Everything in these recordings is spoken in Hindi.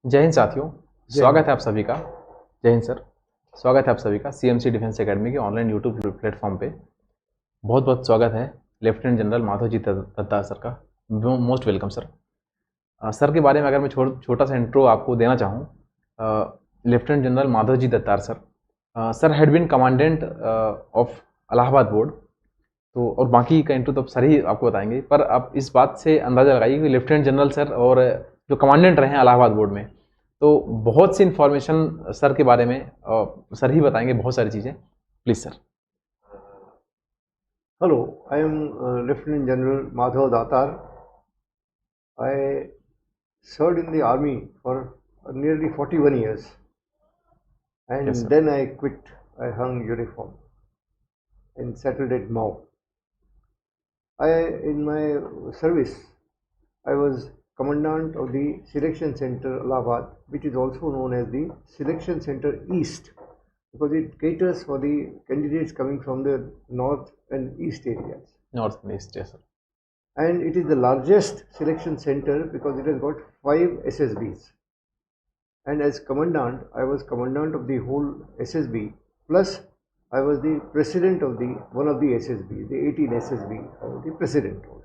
जय हिंद साथियों। जय स्वागत हिंद। है आप सभी का। जय हिंद सर। स्वागत है आप सभी का सीएमसी डिफेंस एकेडमी के ऑनलाइन यूट्यूब प्लेटफॉर्म पे। बहुत बहुत स्वागत है lieutenant general Madhavji Dattar sir का। Most welcome sir. सर के बारे में अगर मैं छोटा सा इंट्रो आपको देना चाहूँ, lieutenant general Madhavji Dattar sir, sir had been commandant of Allahabad board. तो और बाकी का इंट्रो तो सर ही आपको बताएंगे, पर आप इस बात से अंदाज़ा लगाइए कि लेफ्टिनेंट जनरल सर और जो कमांडेंट रहे हैं इलाहाबाद बोर्ड में, तो बहुत सी इन्फॉर्मेशन सर के बारे में सर ही बताएंगे, बहुत सारी चीज़ें। Please sir. Hello, I am Lieutenant General Madhav Datar. I served in the army for nearly 41 years, and Yes, sir. then I quit. I hung uniform and settled at Mao. In my service, I was commandant of the Selection Center Allahabad, which is also known as the Selection Center East, because it caters for the candidates coming from the north and east areas. North east, yes sir. And it is the largest selection center because it has got 5 SSBs. And as commandant, I was commandant of the whole SSB, plus I was the president of the one of the SSB, the 18 SSB. I was the president also.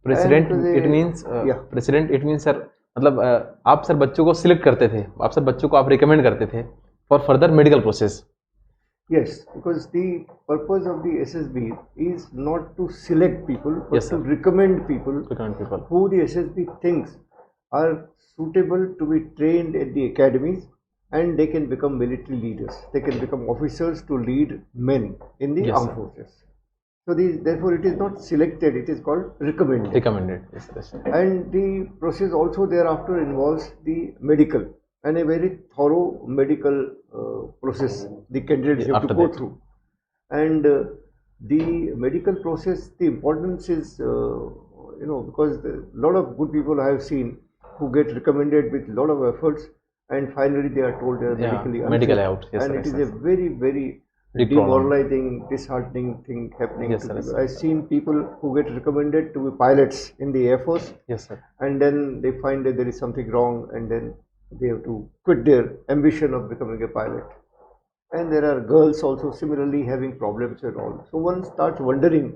President And it means yeah, president it means sir, मतलब आप सर बच्चों को सिलेक्ट करते थे, आप सर बच्चों को आप रिकमेंड करते थे for further medical process. yes, because the purpose of the SSB is not to select people, but Yes, to sir. recommend people Recommend people. who the SSB thinks are suitable to be trained at the academies, and they can become military leaders. They can become officers to lead men in the Yes, armed sir. forces. So therefore it is not selected, it is called recommended. Recommended, yes, yes, sir. And the process also thereafter involves the medical and a very thorough medical process the candidates have to After go that. through. And the medical process, the importance is, because a lot of good people I have seen who get recommended with a lot of efforts, and finally they are told they are Yeah, medically medically unfit. out. Yes, And sir, it yes, is sir. a very, very Big problem. demoralizing, disheartening thing happening Yes, to sir, yes, people. sir. I've seen people who get recommended to be pilots in the Air Force, Yes, sir. and then they find that there is something wrong, and then they have to quit their ambition of becoming a pilot. And there are girls also similarly having problems and all. So one starts wondering,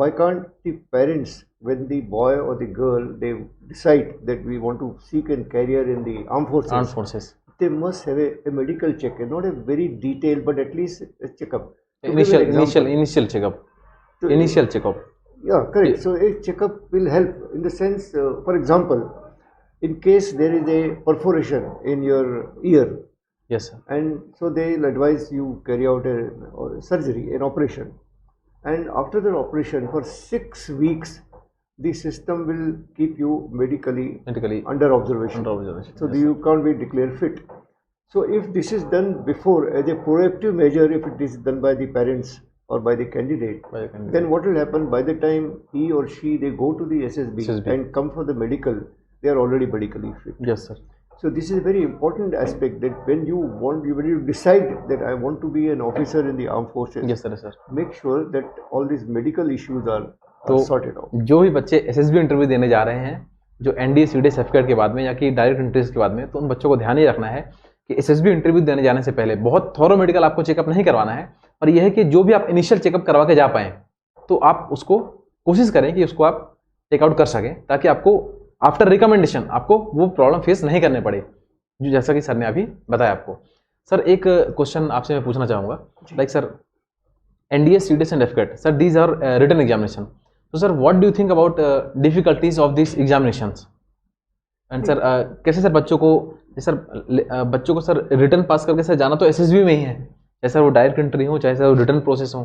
why can't the parents, when the boy or the girl, they decide that we want to seek a career in the armed forces, Armed forces. they must have a medical check, not a very detailed, but at least a checkup. To give an Initial example. checkup. So, Initial checkup. yeah, correct. So a checkup will help in the sense, for example, in case there is a perforation in your ear, Yes, sir. and so they'll advise you carry out a surgery, an operation. And after the operation, for 6 weeks, the system will keep you medically Medically under observation. under observation. So Yes, you can't be declared fit. So if this is done before as a proactive measure, if it is done by the parents or by the candidate, by the candidate. then what will happen by the time he or she they go to the SSB, SSB. and come for the medical, they are already medically fit. Yes, sir. So this is a very important aspect, that when you decide that I want to be an officer in the armed forces, Yes, sir, yes, sir. make sure that all these medical issues are तो sorted out. जो भी बच्चे एसएसबी इंटरव्यू देने जा रहे हैं, जो एनडीए सीडीए सर्टिफिकेट के बाद में या कि डायरेक्ट एंट्रीज के बाद में, तो उन बच्चों को ध्यान ये रखना है कि एसएसबी इंटरव्यू देने जाने से पहले बहुत थॉरो मेडिकल आपको चेकअप नहीं करवाना है। और यह है कि जो भी आप इनिशियल चेकअप करवा के जा पाएँ, तो आप उसको कोशिश करें कि उसको आप चेकआउट कर सकें, ताकि आपको आफ्टर रिकमेंडेशन आपको वो प्रॉब्लम फेस नहीं करने पड़े, जो जैसा कि सर ने अभी बताया आपको। सर एक क्वेश्चन आपसे मैं पूछना चाहूँगा, like sir, NDA CDS and AFCAT, sir these are written examination. So sir, what do you think about difficulties of these examinations? And sir, कैसे सर बच्चों को सर रिटर्न पास करके सर जाना तो एसएसबी में ही है, चाहे सर वो डायरेक्ट एंट्री हो, चाहे सर वो रिटर्न प्रोसेस हो।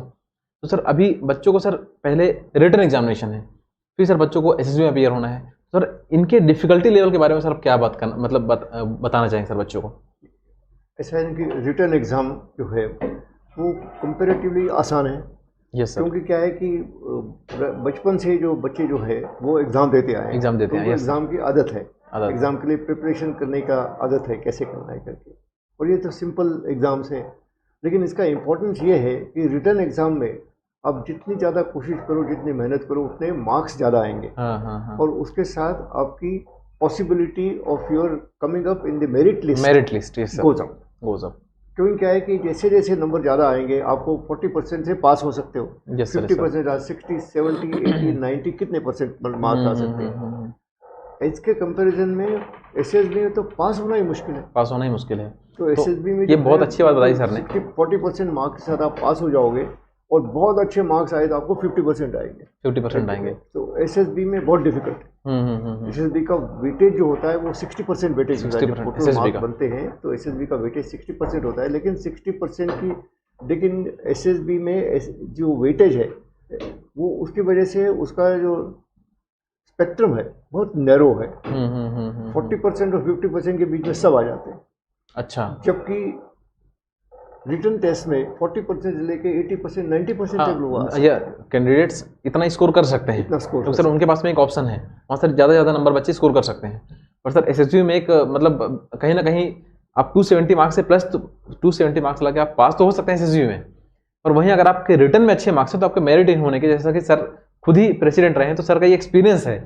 तो सर अभी बच्चों को सर पहले रिटर्न एग्जामिनेशन है, फिर सर बच्चों को एसएसबी में अपीयर होना है। सर इनके डिफिकल्टी लेवल के बारे में सर क्या बात करना, मतलब बताना चाहेंगे सर बच्चों को? ऐसा है कि रिटर्न एग्जाम जो है वो कंपेरेटिवली आसान है। Yes sir. क्योंकि क्या है कि बचपन से जो बच्चे जो है वो एग्ज़ाम देते आए हैं, एग्ज़ाम की आदत है, एग्ज़ाम के लिए प्रिपरेशन करने का आदत है, कैसे करना है करके। और ये तो सिंपल एग्ज़ाम्स है, लेकिन इसका इम्पोर्टेंस ये है कि रिटर्न एग्ज़ाम में आप जितनी ज़्यादा कोशिश करो, जितनी मेहनत करो, उतने मार्क्स ज़्यादा आएंगे। हाँ। और उसके साथ आपकी possibility of your coming up in the merit list yes sir, goes up. goes up. क्योंकि क्या है कि जैसे जैसे नंबर ज़्यादा आएंगे आपको 40% से पास हो सकते हो, Yes, sir, 50% 60, 70, 80, 90 कितने परसेंट मार्क्स आ सकते हैं। इसके कंपैरिजन में एसएसबी में तो पास होना ही मुश्किल है, पास होना ही मुश्किल है। तो एसएसबी में ये बहुत अच्छी बात बताई सर ने। 40% मार्क्स के साथ आप पास हो जाओगे और बहुत अच्छे मार्क्स आए तो आपको 50% आएंगे, 50% आएंगे। तो एसएसबी में बहुत डिफिकल्ट है। एसएसबी का वेटेज जो होता है वो 60% वेटेज होता है, जब टोटल मार्क्स बनते हैं तो एसएसबी का वेटेज 60% होता है, लेकिन 60% की, लेकिन एसएसबी में जो वेटेज है वो उसकी वजह से उसका जो स्पेक्ट्रम है बहुत नैरो है। 40% और 50% के बीच में सब आ जाते हैं। अच्छा, जबकि रिटन टेस्ट में 40% से लेके 80%, 90% तक लोग या कैंडिडेट्स इतना स्कोर कर सकते हैं, इतना स्कोर तो सर उनके पास में एक ऑप्शन है, वहाँ सर ज़्यादा नंबर बच्चे स्कोर कर सकते हैं। पर सर एसएसबी में एक मतलब कहीं ना कहीं आप 270 मार्क्स से प्लस 270 मार्क्स लगा के आप पास तो हो सकते हैं एसएसबी में, और वहीं अगर आपके रिटन में अच्छे मार्क्स हैं तो आपके मेरिट इन होने के, जैसा कि सर खुद ही प्रेसिडेंट रहे हैं तो सर का ये एक्सपीरियंस है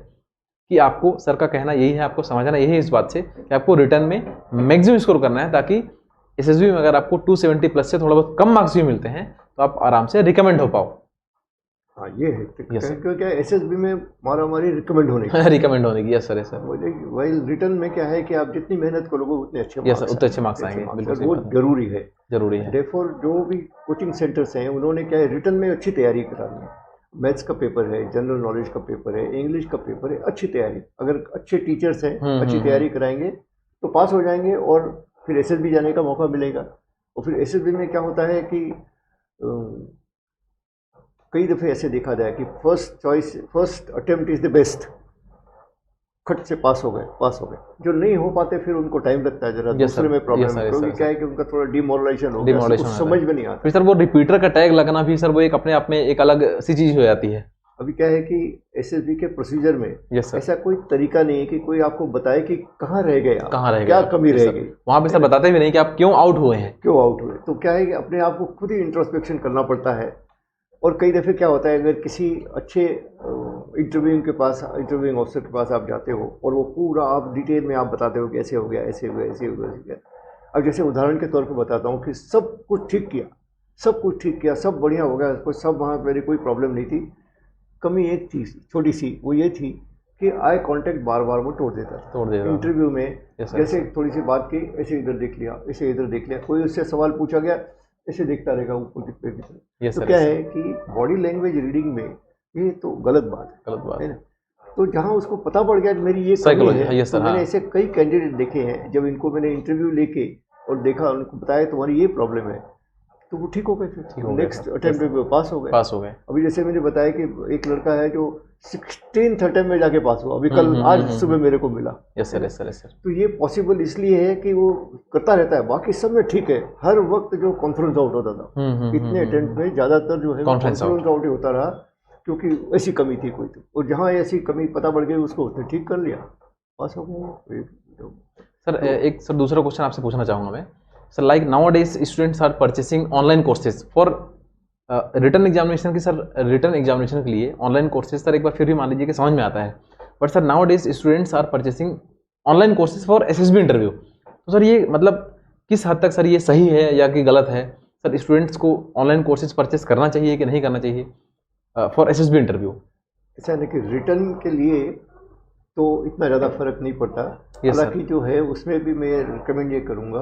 कि आपको, सर का कहना यही है, आपको समझना यही है इस बात से कि आपको रिटर्न में मैक्सिमम स्कोर करना है, ताकि एसएसबी में अगर आपको 270 प्लस से थोड़ा बहुत कम मार्क्स भी मिलते हैं तो आप आराम से रिकमेंड हो पाओ। हाँ ये है, क्योंकि एसएसबी में हमारी रिकमेंड होने की रिकमेंड होने की, यस सर, यस सर। वही रिटर्न में क्या है कि आप जितनी मेहनत करोगे उतने अच्छे यस सर, उतने अच्छे मार्क्स आएंगे, बिल्कुल वो जरूरी है, जरूरी है। देयरफॉर जो भी कोचिंग सेंटर्स हैं उन्होंने क्या है रिटर्न में अच्छी तैयारी करानी है। मैथ्स का पेपर है, जनरल नॉलेज का पेपर है, इंग्लिश का पेपर है, अच्छी तैयारी, अगर अच्छे टीचर्स हैं अच्छी तैयारी कराएंगे तो पास हो जाएंगे और फिर एसएसबी जाने का मौका मिलेगा। और फिर एसएसबी में क्या होता है कि कई दफ़े ऐसे देखा जाए कि first attempt is the best, खट से पास हो गए, जो नहीं हो पाते फिर उनको टाइम लगता है जरा, दूसरे में प्रॉब्लम है, क्योंकि क्या है कि उनका थोड़ा डिमोरलाइजेशन हो गया, कुछ समझ में नहीं आता। फिर सर वो रिपीटर का टैग लगना भी सर वो एक अपने आप में एक अलग सी चीज़ हो जाती है। अभी क्या है कि एसएसबी के प्रोसीजर में ऐसा कोई तरीका नहीं है कि कोई आपको बताए कि कहाँ रह गए, क्या कमी रह गई, वहाँ पे सर बताते भी नहीं कि आप क्यों आउट हुए हैं, तो क्या है कि अपने आप को खुद ही इंट्रोस्पेक्शन करना पड़ता है। और कई दफ़े क्या होता है, अगर किसी अच्छे इंटरव्यूइंग ऑफिसर के पास आप जाते हो और वो पूरा आप डिटेल में आप बताते हो कि ऐसे हो गया, ऐसे हो गया। अब जैसे उदाहरण के तौर पे बताता हूँ कि सब कुछ ठीक किया, सब बढ़िया हो गया, कोई सब वहाँ मेरी कोई प्रॉब्लम नहीं थी। कमी एक थी छोटी सी, वो ये थी कि आई कांटेक्ट बार बार वो तोड़ देता इंटरव्यू में। जैसे थोड़ी सी बात की, ऐसे इधर देख लिया, ऐसे इधर देख लिया, कोई उससे सवाल पूछा गया ऐसे देखता रहेगा ऊपर की तरफ। तो क्या है कि बॉडी लैंग्वेज रीडिंग में ये तो गलत बात है ना। तो जहाँ उसको पता पड़ गया कि मेरी ये कमी है, तो मैंने ऐसे कई कैंडिडेट देखे हैं, जब इनको मैंने इंटरव्यू लेके और देखा, उनको बताया तुम्हारी ये प्रॉब्लम है, तो वो ठीक हो गए, फिर नेक्स्ट अटेम्प्ट में पास हो गए। अभी जैसे मैंने बताया कि एक लड़का है जो 16th अटेम्प्ट में जाके पास हुआ, अभी कल आज सुबह मेरे को मिला। Yes sir. तो ये पॉसिबल इसलिए है कि वो करता रहता है, बाकी सब में ठीक है। हर वक्त जो कॉन्फ्रेंस आउट होता था इतने अटेम्प्ट में ज़्यादातर जो है कॉन्फ्रेंस आउट ही होता रहा, क्योंकि ऐसी कमी थी कोई, तो और जहाँ ऐसी कमी पता पड़ गई उसको उसने ठीक कर लिया, पास हो गया। सर एक सर दूसरा क्वेश्चन आपसे पूछना चाहूँगा मैं sir, like now days students are purchasing online courses for written examination की। सर रिटर्न एग्जामिनेशन के लिए ऑनलाइन कोर्सेज सर एक बार फिर भी मान लीजिए कि समझ में आता है, but sir now days students are purchasing online courses for SSB interview. तो सर ये मतलब किस हद तक सर ये सही है या कि गलत है? सर स्टूडेंट्स को ऑनलाइन कोर्सेज परचेस करना चाहिए कि नहीं करना चाहिए फॉर एसएसबी इंटरव्यू? ऐसा नहीं कि रिटर्न के लिए तो इतना ज़्यादा फर्क नहीं पड़ता, हालांकि जो है उसमें भी मैं रिकमेंड ये करूँगा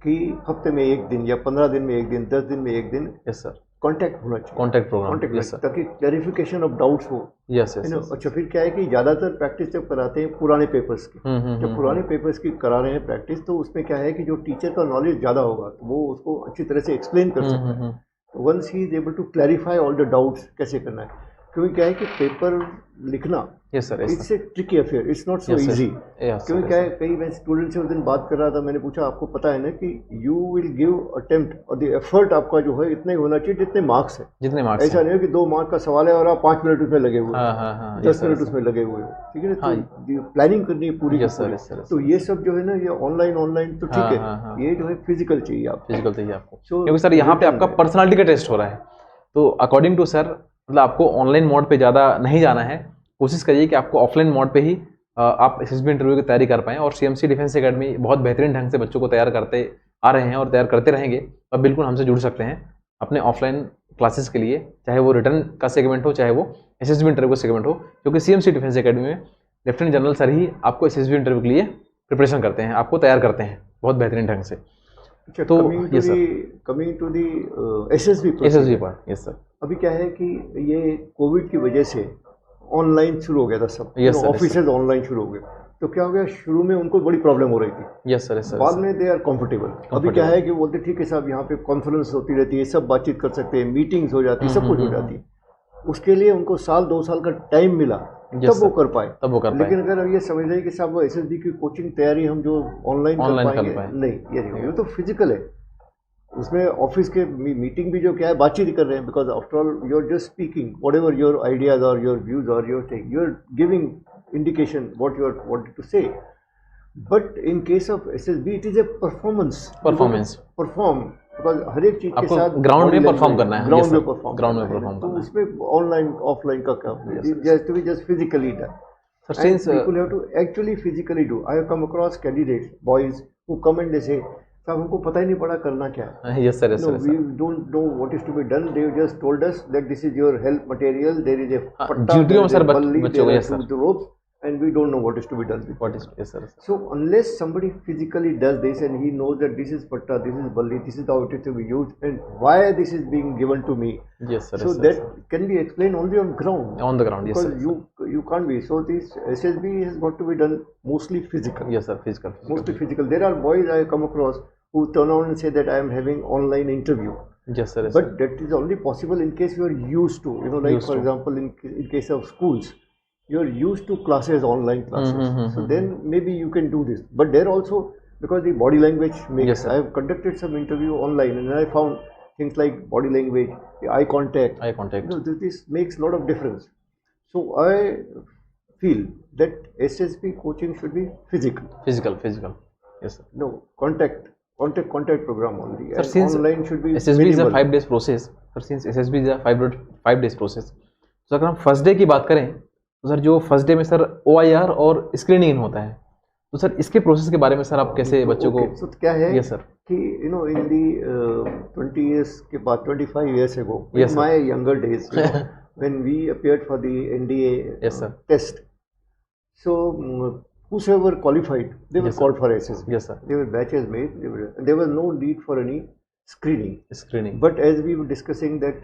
कि हफ्ते में एक दिन या 15 दिन में एक दिन, 10 दिन में एक दिन, यस सर, कांटेक्ट होना चाहिए, कांटेक्ट प्रोग्राम, यस सर, ताकि क्लैरिफिकेशन ऑफ डाउट्स हो। Yes yes. अच्छा, फिर क्या है कि ज़्यादातर प्रैक्टिस जब कराते हैं पुराने पेपर्स की, जब पुराने पेपर्स की करा रहे हैं प्रैक्टिस, तो उसमें क्या है कि जो टीचर का नॉलेज ज़्यादा होगा तो वो उसको अच्छी तरह से एक्सप्लेन कर सकता है। Once he is able to clarify all the doubts कैसे करना है, क्योंकि क्या है कि पेपर लिखना it's a tricky affair, it's not so easy. क्योंकि क्या है, कई मैं स्टूडेंट से उस दिन बात कर रहा था, मैंने पूछा आपको पता है ना कि यू विल गिव अटेम्प्ट और द एफर्ट आपका जो है इतना ही होना चाहिए जितने मार्क्स है, जितने मार्क्स। ऐसा नहीं हो कि 2 मार्क का सवाल है और आप 5 मिनट उसमें लगे हुए, 10 मिनट उसमें लगे हुए हो, ठीक है ना। तो प्लानिंग करनी है पूरी। तो ये सब जो है ना, ये ऑनलाइन तो ठीक है, ये जो है फिजिकल चाहिए आपको, क्योंकि सर यहाँ पे आपका पर्सनालिटी का टेस्ट हो रहा है। तो अकॉर्डिंग टू सर मतलब आपको ऑनलाइन मोड पे ज़्यादा नहीं जाना है, कोशिश करिए कि आपको ऑफलाइन मोड पे ही आप SSB इंटरव्यू की तैयारी कर पाएँ। और CMC डिफेंस एकेडमी बहुत बेहतरीन ढंग से बच्चों को तैयार करते आ रहे हैं और तैयार करते रहेंगे। आप बिल्कुल हमसे जुड़ सकते हैं अपने ऑफलाइन क्लासेस के लिए, चाहे वो रिटर्न का सेगमेंट हो, चाहे वो SSB इंटरव्यू का सेगमेंट हो, क्योंकि CMC डिफेंस एकेडमी में लेफ्टिनेंट जनरल सर ही आपको SSB इंटरव्यू के लिए प्रिपरेशन करते हैं, आपको तैयार करते हैं बहुत बेहतरीन ढंग से। तो coming to the SSB part, yes sir. अभी क्या है कि ये कोविड की वजह से ऑनलाइन शुरू हो गया था सब, ऑफिसेज ऑनलाइन शुरू हो गए, तो क्या हो गया, शुरू में उनको बड़ी प्रॉब्लम हो रही थी। यस सर, बाद में दे आर कंफर्टेबल। अभी क्या है कि बोलते ठीक है साहब, यहाँ पे कॉन्फ्रेंस होती रहती है, सब बातचीत कर सकते हैं, मीटिंग्स हो जाती है, सब कुछ हो जाती है। उसके लिए उनको 1-2 साल का टाइम मिला, तब वो कर पाए। लेकिन अगर अब ये समझ रहे कि साहब वो SSB की कोचिंग तैयारी हम जो ऑनलाइन कर पाएंगे, नहीं, ये नहीं, ये तो फिजिकल है। उसमें ऑफिस के मीटिंग भी जो क्या है, बातचीत ही कर रहे हैं, because after all you are just speaking whatever your ideas और योर व्यूज और your thing, you are giving indication what you are wanted to say. But in case of SSB it is a performance perform, because हर एक चीज के साथ ग्राउंड में परफॉर्म करना है, ग्राउंड में परफॉर्म, तो उसमें ऑनलाइन ऑफलाइन का क्या, just to be just physically done. And people have to actually physically do. I have come across candidates, boys who come and they say, साहब हमको पता ही नहीं पड़ा करना क्या है। Yes sir, yes sir. No, we don't know what is to be done. They just told us that this is your help material. There is a patta, there is a balli, there are two ropes, and we don't know what is to be done. What is, yes sir. So unless somebody physically does this and he knows that this is patta, this is balli, this is how it is to be used, and why this is being given to me. Yes sir. So yes, that sir. can be explained only on ground. On the ground, yes sir. Because you can't be. So this SSB has got to be done mostly physical. Yes sir, physical. Mostly physical. There are boys I have come across who turn around and say that I am having online interview. Yes sir. Yes, but that is only possible in case you are used to, you know, like for example in case of schools, you are used to classes, online classes. So then maybe you can do this. But there also, because the body language makes, yes, I have conducted some interview online and I found things like body language, the eye contact. You know, this makes a lot of difference. So I feel that SSB coaching should be physical. Physical. Yes sir. No, contact program only. Sir, since online should be SSB minimal. is a 5 days process. Sir, since SSB is a 5 days process, तो अगर हम फर्स्ट डे की बात करें तो सर जो फर्स्ट डे में सर OIR और स्क्रीनिंग इन होता है, तो सर इसके प्रोसेस के बारे में सर आप कैसे बच्चों को, so क्या है yes sir, कि you know in the 20 years के बाद 25 years ago, yes, in my younger days, you know, when we appeared for the NDA yes, sir, test, so whosoever qualified, they were called for SSB. Yes sir. They were batches made. There was no need for any screening. But as we were discussing that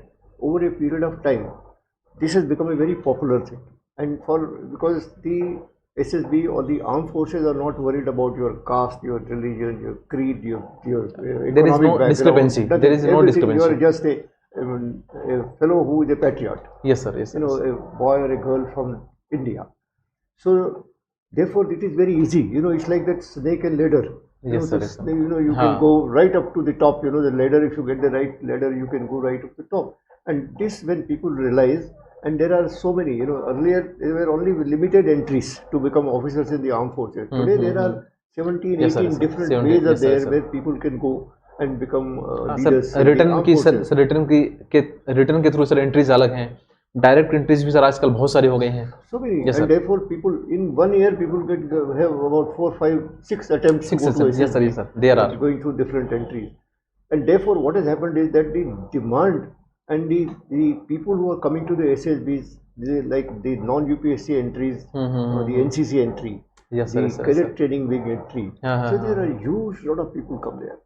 over a period of time, this has become a very popular thing. And because the SSB or the armed forces are not worried about your caste, your religion, your creed, your economic there is no background. discrepancy. There is no discrepancy. You are just a fellow who is a patriot. Yes sir. Yes sir. You know, a boy or a girl from India. So therefore, it is very easy. You know, it's like that snake and ladder. Yes sir. Yes, sir. You know, you can go right up to the top. You know, the ladder. If you get the right ladder, you can go right up to the top. And this, when people realize, and there are so many. You know, earlier there were only limited entries to become officers in the armed forces. Today there are 17, 18 different ways are there where people can go and become leaders. Return के थ्रू सर एंट्रीज अलग हैं, डायरेक्ट एंट्रीज भी सर आजकल बहुत सारी हो गई हैं. So many, yes, and therefore people in 1 year people can have about 4, 5, 6 attempts. 6 attempts. Yes sir. Yes sir. There are going through different entries, and therefore what has happened is that the demand and the people who are coming to the SSBs, like the non-UPSC entries, the NCC entry, yes, sir, the cadet training wing entry. So there are a huge lot of people come there.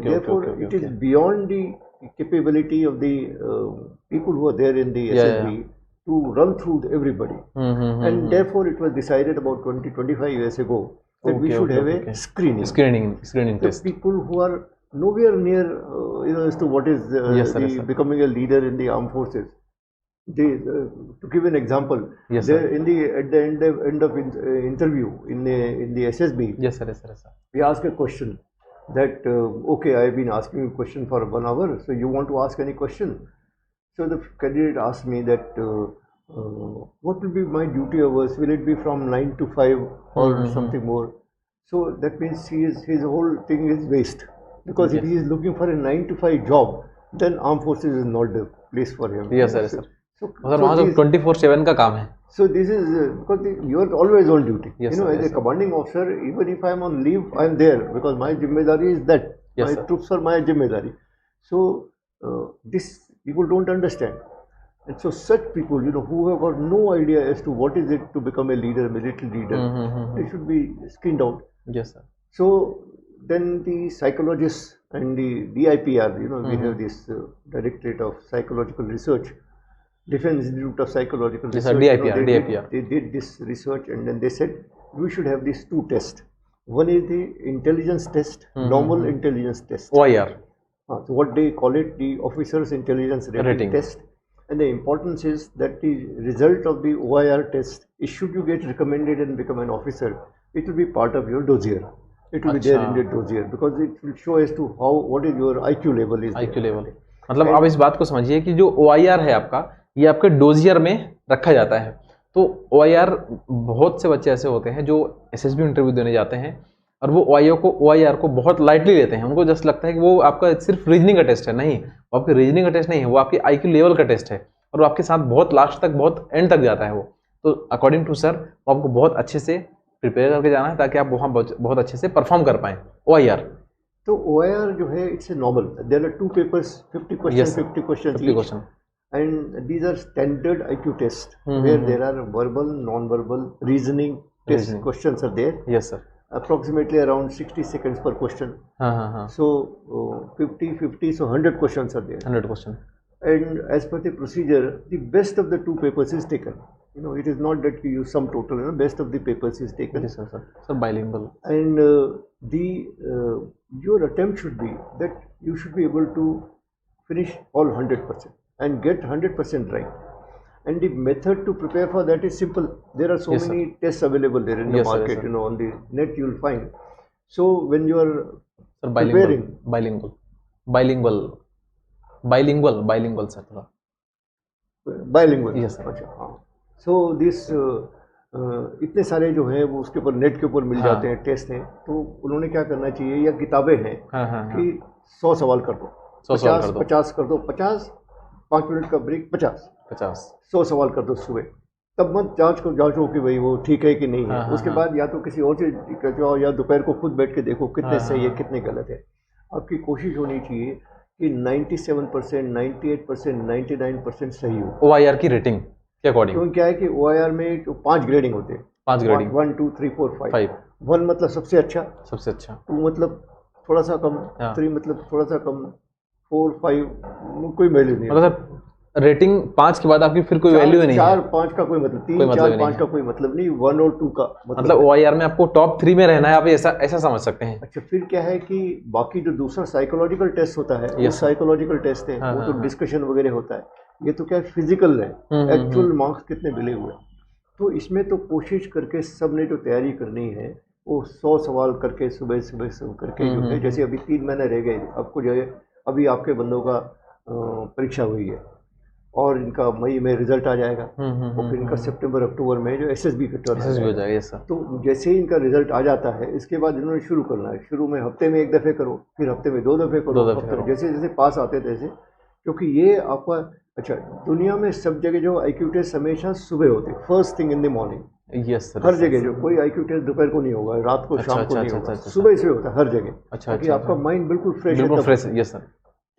Therefore it is beyond the capability of the people who are there in the SSB to run through everybody. And therefore it was decided about 20-25 years ago that we should have a screening test. People who are nowhere near you know, as to what is becoming a leader in the armed forces. To give an example, at the end of interview in the SSB, yes sir. We ask a question that okay, I have been asking you a question for 1 hour, so you want to ask any question? So the candidate asked me that what will be my duty hours? Will it be from 9 to 5 or something more? So that means his whole thing is waste. Because if he is looking for a 9 to 5 job, then armed forces is not the place for him. Yes sir. So, मतलब वहाँ तो 24/7 का काम है। So this is because you are always on duty. Yes, you know, sir, as yes, a sir. commanding officer, even if I am on leave, I am there because my jimmedari is that. Yes, My sir. troops are my jimmedari. So this people don't understand, and so such people, you know, who have got no idea as to what is it to become a leader, military leader, they should be skinned out. Yes, sir. So then the psychologists and the DIPR, you know, we have this Directorate of Psychological Research, Defense Institute of Psychological Yes, sir, Research. You know, DIPR, DIPR. they did this research and then they said we should have these two tests. One is the intelligence test, normal intelligence test. OIR. So what they call it, the officers intelligence rating test. And the importance is that the result of the OIR test is, should you get recommended and become an officer, it will be part of your dossier. It will be there in your dossier because it will show as to how, what is your IQ level is. IQ level. मतलब आप इस बात को समझिए कि जो OIR है आपका, ये आपके डोजियर में रखा जाता है। तो OIR, बहुत से बच्चे ऐसे होते हैं जो SSB इंटरव्यू देने जाते हैं और वो OIR को बहुत लाइटली लेते हैं। उनको जस्ट लगता है कि वो आपका सिर्फ रीजनिंग का टेस्ट है। नहीं, वो आपके रीजनिंग का टेस्ट नहीं है, वो आपकी IQ लेवल का टेस्ट है और वो आपके साथ बहुत लास्ट तक, बहुत एंड तक जाता है वो। तो अकॉर्डिंग टू सर, वो आपको बहुत अच्छे से प्रिपेयर करके जाना है ताकि आप वहाँ बहुत अच्छे से परफॉर्म कर पाएँ। OIR तो OIR जो है, it's a normal, there are 2 papers, 50 question, 50 question, and these are standard IQ tests where there are verbal, non-verbal, reasoning test questions are there. Yes, sir. Approximately around 60 seconds per question. So 50, so 100 questions are there. 100 questions. And as per the procedure, the best of the 2 papers is taken. You know, it is not that you use sum total. You know, best of the papers is taken. Yes, sir. Sir, bilingual. And your attempt should be that you should be able to finish all 100% and get 100% right. And the method to prepare for that is simple. There are so many tests available there in the market. You know, on the net you will find. So when you are preparing, bilingual sir, थोड़ा bilingual. Yes, sir. अच्छा, हाँ. So this इतने सारे जो हैं वो उसके ऊपर नेट के ऊपर मिल जाते हैं, टेस्ट हैं। तो उन्होंने क्या करना चाहिए, या किताबें हैं कि 100 सवाल कर दो, 50 कर दो, 50, 5 मिनट का ब्रेक, 50 100 सवाल कर दो सुबह। तब मत जांचो कि भाई वो ठीक है कि नहीं है। उसके बाद या तो किसी और चीज करते हो या दोपहर को खुद बैठ के देखो कितने सही है कितने गलत है। आपकी कोशिश होनी चाहिए कि 97%, 98%, 99% सही हो। OIR की रेटिंग के अकॉर्डिंग, क्योंकि क्या है कि OIR में 5 ग्रेडिंग होते हैं, 5 ग्रेडिंग, 1 2 3 4 5। 1 मतलब सबसे अच्छा, 2 मतलब थोड़ा सा कम, 3 मतलब थोड़ा सा कम, 4 5 कोई वैल्यू नहीं। मतलब रेटिंग 5 के बाद आपकी फिर कोई वैल्यू नहीं है। 4 5 का कोई मतलब, 3 4 5 का कोई मतलब नहीं, 1 और 2 का मतलब OIR में आपको टॉप 3 में रहना है, आप ऐसा समझ सकते हैं। अच्छा, फिर क्या है कि बाकी जो दूसरा साइकोलॉजिकल टेस्ट होता है, वो साइकोलॉजिकल टेस्ट है, वो तो डिस्कशन वगैरह होता है। ये तो क्या फिजिकल है, एक्चुअल मार्क्स कितने मिले हुए। तो इसमें तो कोशिश करके सब ने जो तैयारी करनी है वो 100 सवाल करके सुबह करके जो है, जैसे अभी 3 महीने रह गए, आपको जो है अभी आपके बंदों का परीक्षा हुई है और इनका मई में रिजल्ट आ जाएगा और फिर इनका सितंबर अक्टूबर में जो SSB का टर्न हो जाएगा। तो जैसे ही इनका रिजल्ट आ जाता है, इसके बाद इन्होंने शुरू करना है। शुरू में हफ्ते में 1 दफ़े करो, फिर हफ्ते में 2 दफ़े करो, जैसे जैसे पास आते तैसे। क्योंकि ये आपका, अच्छा, दुनिया में सब जगह जो IQ टेस्ट हमेशा सुबह होते हैं, first thing in the morning. Yes sir, हर जगह जो कोई IQ टेस्ट दोपहर को नहीं होगा, रात को, शाम को नहीं होगा, सुबह से होता है हर जगह। ताकि आपका माइंड बिल्कुल फ्रेश है। यस सर,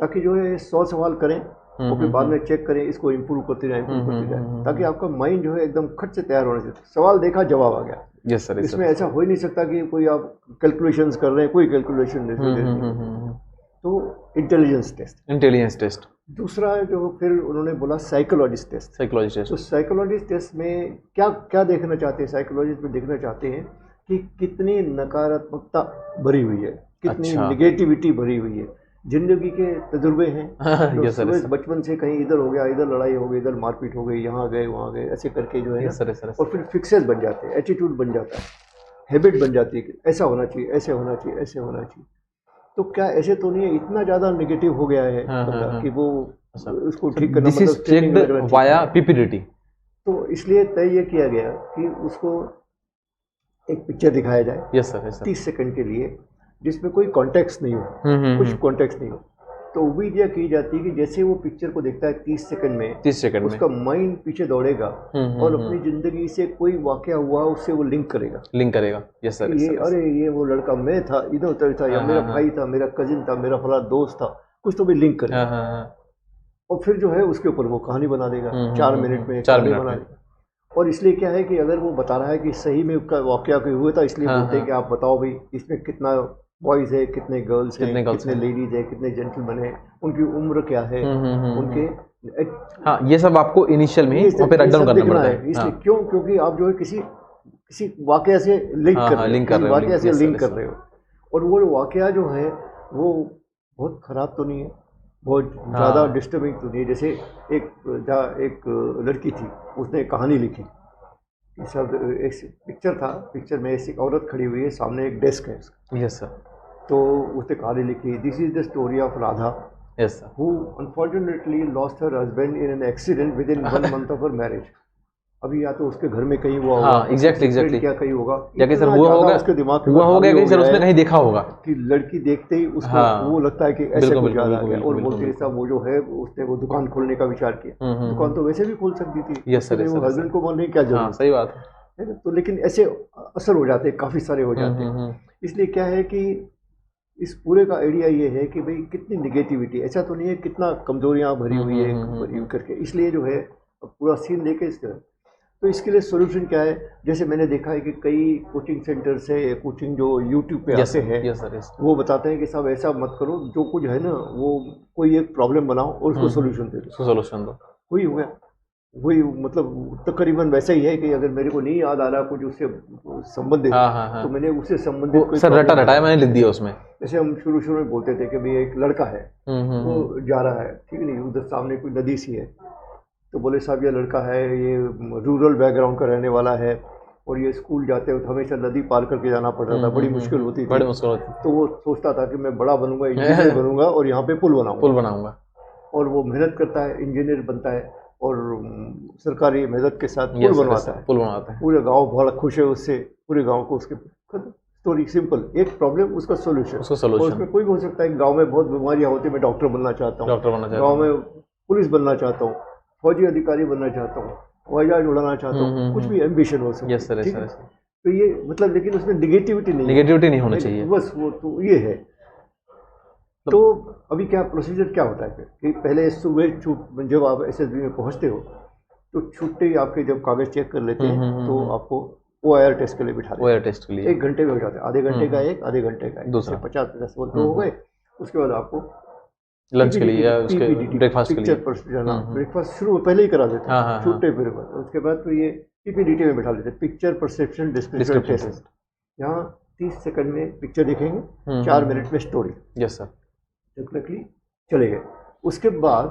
ताकि जो है 100 सवाल करें और फिर बाद में चेक करें, इसको इम्प्रूव करते जाए, ताकि आपका माइंड जो है एकदम खट से तैयार होने से। सवाल देखा, जवाब आ गया। Yes sir. इसमें ऐसा हो ही नहीं सकता कि कोई आप कैलकुलेशंस कर रहे हैं, कोई कैलकुलेशन नहीं। तो इंटेलिजेंस टेस्ट। दूसरा जो फिर उन्होंने बोला साइकोलॉजिस्ट टेस्ट। तो साइकोलॉजिस्ट टेस्ट में क्या देखना चाहते हैं, साइकोलॉजिस्ट में देखना चाहते हैं कि कितनी नकारात्मकता भरी हुई है, कितनी निगेटिविटी भरी हुई है। जिंदगी के तजुर्बे हैं, बचपन से कहीं इधर हो गया, इधर लड़ाई हो गई, इधर मारपीट हो गई, यहाँ गए वहाँ गए, ऐसे करके जो है और फिर फिक्सेस बन जाते हैं, एटीट्यूड बन जाता है, हैबिट बन जाती है कि ऐसा होना चाहिए, ऐसे होना चाहिए, ऐसे होना चाहिए। तो क्या ऐसे तो नहीं है, इतना ज़्यादा नेगेटिव हो गया है कि वो उसको ठीक करना मतलब वाया PPDT। तो इसलिए तय ये किया गया कि उसको एक पिक्चर दिखाया जाए 30 सेकंड के लिए, जिसमें कोई कॉन्टेक्स्ट नहीं हो, कुछ कॉन्टेक्स्ट नहीं हो। तो उम्मीद यह की जाती है कि जैसे वो पिक्चर को देखता है 30 सेकंड में 30 सेकंड में उसका माइंड पीछे दौड़ेगा और अपनी जिंदगी से कोई वाकया हुआ उससे वो लिंक करेगा। Yes sir. ये अरे ये वो लड़का मैं था, इधर उधर था, या मेरा भाई था, मेरा कजिन था, मेरा फला दोस्त था, कुछ तो भी लिंक करेगा। और फिर जो है उसके ऊपर वो कहानी बना देगा 4 मिनट में, 4 मिनट बना में। देगा। और इसलिए क्या है कि अगर वो बता रहा है कि सही में उसका वाकया कोई हुआ था, इसलिए बोलते हैं कि आप बताओ भाई इसमें कितना बॉयज है, कितने गर्ल्स हैं, कितने लेडीज है, कितने जेंटलमैन है, उनकी उम्र क्या है, उनके हाँ ये सब आपको इनिशियल में ही वहाँ पे रट डाउन करना पड़ता है। इसलिए क्यों? क्योंकि आप जो है किसी वाकया से लिंक कर रहे हो, और वो वाकया जो है वो बहुत खराब तो नहीं है, बहुत ज़्यादा डिस्टर्बिंग तो नहीं है। जैसे एक लड़की थी, उसने कहानी लिखी, सब एक पिक्चर था, पिक्चर में एक औरत खड़ी हुई है, सामने एक डेस्क है उसका। Yes sir. तो उसने कहानी लिखी, this is the story of Radha, yes sir, who unfortunately lost her husband in an accident with in 1 month of her marriage. अभी या तो उसके घर में कहीं हुआ होगा, एग्जैक्टली क्या कहीं होगा, या कि सर हुआ होगा, उसके दिमाग में हुआ होगा कि सर उसने कहीं देखा होगा कि लड़की देखते ही उसको वो लगता है कि ऐसे कुछ याद आ गया, और बोलती है साहब वो जो है उसने वो दुकान खोलने का विचार किया। दुकान तो वैसे भी खोल सकती थी, यस सर, वो हस्बैंड को बोलने की क्या जरूरत, सही बात है। तो लेकिन ऐसे असर हो जाते हैं, काफी सारे हो जाते हैं। इसलिए क्या है कि इस पूरे का आइडिया ये है कि भाई कितनी निगेटिविटी, ऐसा तो नहीं है कितना कमजोरियां भरी हुई है भरी करके, इसलिए जो है पूरा सीन लेके इसका। तो इसके लिए सोल्यूशन क्या है? जैसे मैंने देखा है कि कई कोचिंग सेंटर से कोचिंग जो यूट्यूब पे आते हैं, वो बताते हैं कि साहब ऐसा मत करो, जो कुछ है ना वो कोई एक प्रॉब्लम बनाओ और उसको सोल्यूशन दो, वही हो गया। वही मतलब तकरीबन वैसा ही है कि अगर मेरे को नहीं याद आ रहा कुछ उससे संबंधित, तो मैंने उससे संबंधित सर रटाया मैंने लिख दिया उसमें। जैसे हम शुरू में बोलते थे कि भाई एक लड़का है, वो जा रहा है, ठीक नहीं, उधर सामने कोई नदी सी है, तो बोले साहब ये लड़का है, ये रूरल बैकग्राउंड का रहने वाला है, और ये स्कूल जाते हुए हमेशा नदी पार करके जाना पड़ रहा था, बड़ी मुश्किल होती थी। तो वो सोचता था कि मैं बड़ा बनूंगा, इंजीनियर बनूंगा और यहाँ पे पुल बनाऊंगा। और वो मेहनत करता है, इंजीनियर बनता है और सरकारी मेहनत के साथ पुल बनवाता है। पूरे गाँव बहुत खुश है उससे, पूरे गाँव को उसके स्टोरी सिंपल, एक प्रॉब्लम उसका सोल्यूशन। उसमें कोई भी हो सकता है, गाँव में बहुत बीमारियाँ होती है, मैं डॉक्टर बनना चाहता हूँ, गाँव में पुलिस बनना चाहता हूँ, फौजी अधिकारी बनना चाहता हूँ, हवाई जहाज उड़ाना चाहता हूँ, कुछ भी एम्बिशन हो सकती है, ठीक है। तो ये मतलब, लेकिन उसमें निगेटिविटी नहीं होनी चाहिए, बस वो तो ये है। तो अभी क्या प्रोसीजर क्या होता है फिर कि पहले सुबह जब आप एसएसबी में पहुंचते हो तो छूटते ही आपके जब कागज चेक कर लेते हैं तो आपको OIR टेस्ट के लिए बिठा देते हैं। 1 घंटे में हो जाता है, आधे घंटे का एक, आधे घंटे का एक, दूसरे 50-50 हो गए। उसके बाद आपको लंच के लिए या उसके ब्रेकफास्ट के लिए ब्रेकफास्ट शुरू पहले ही करा देते हैं, छूटते फिर उसके बाद तो ये PPDT में बिठा देते हैं, पिक्चर परसेप्शन डिस्क्रिप्शन टेस्ट। यहाँ 30 सेकंड में पिक्चर दिखेंगे, 4 मिनट में स्टोरी। Yes sir. डेफिनेटली चले गए। उसके बाद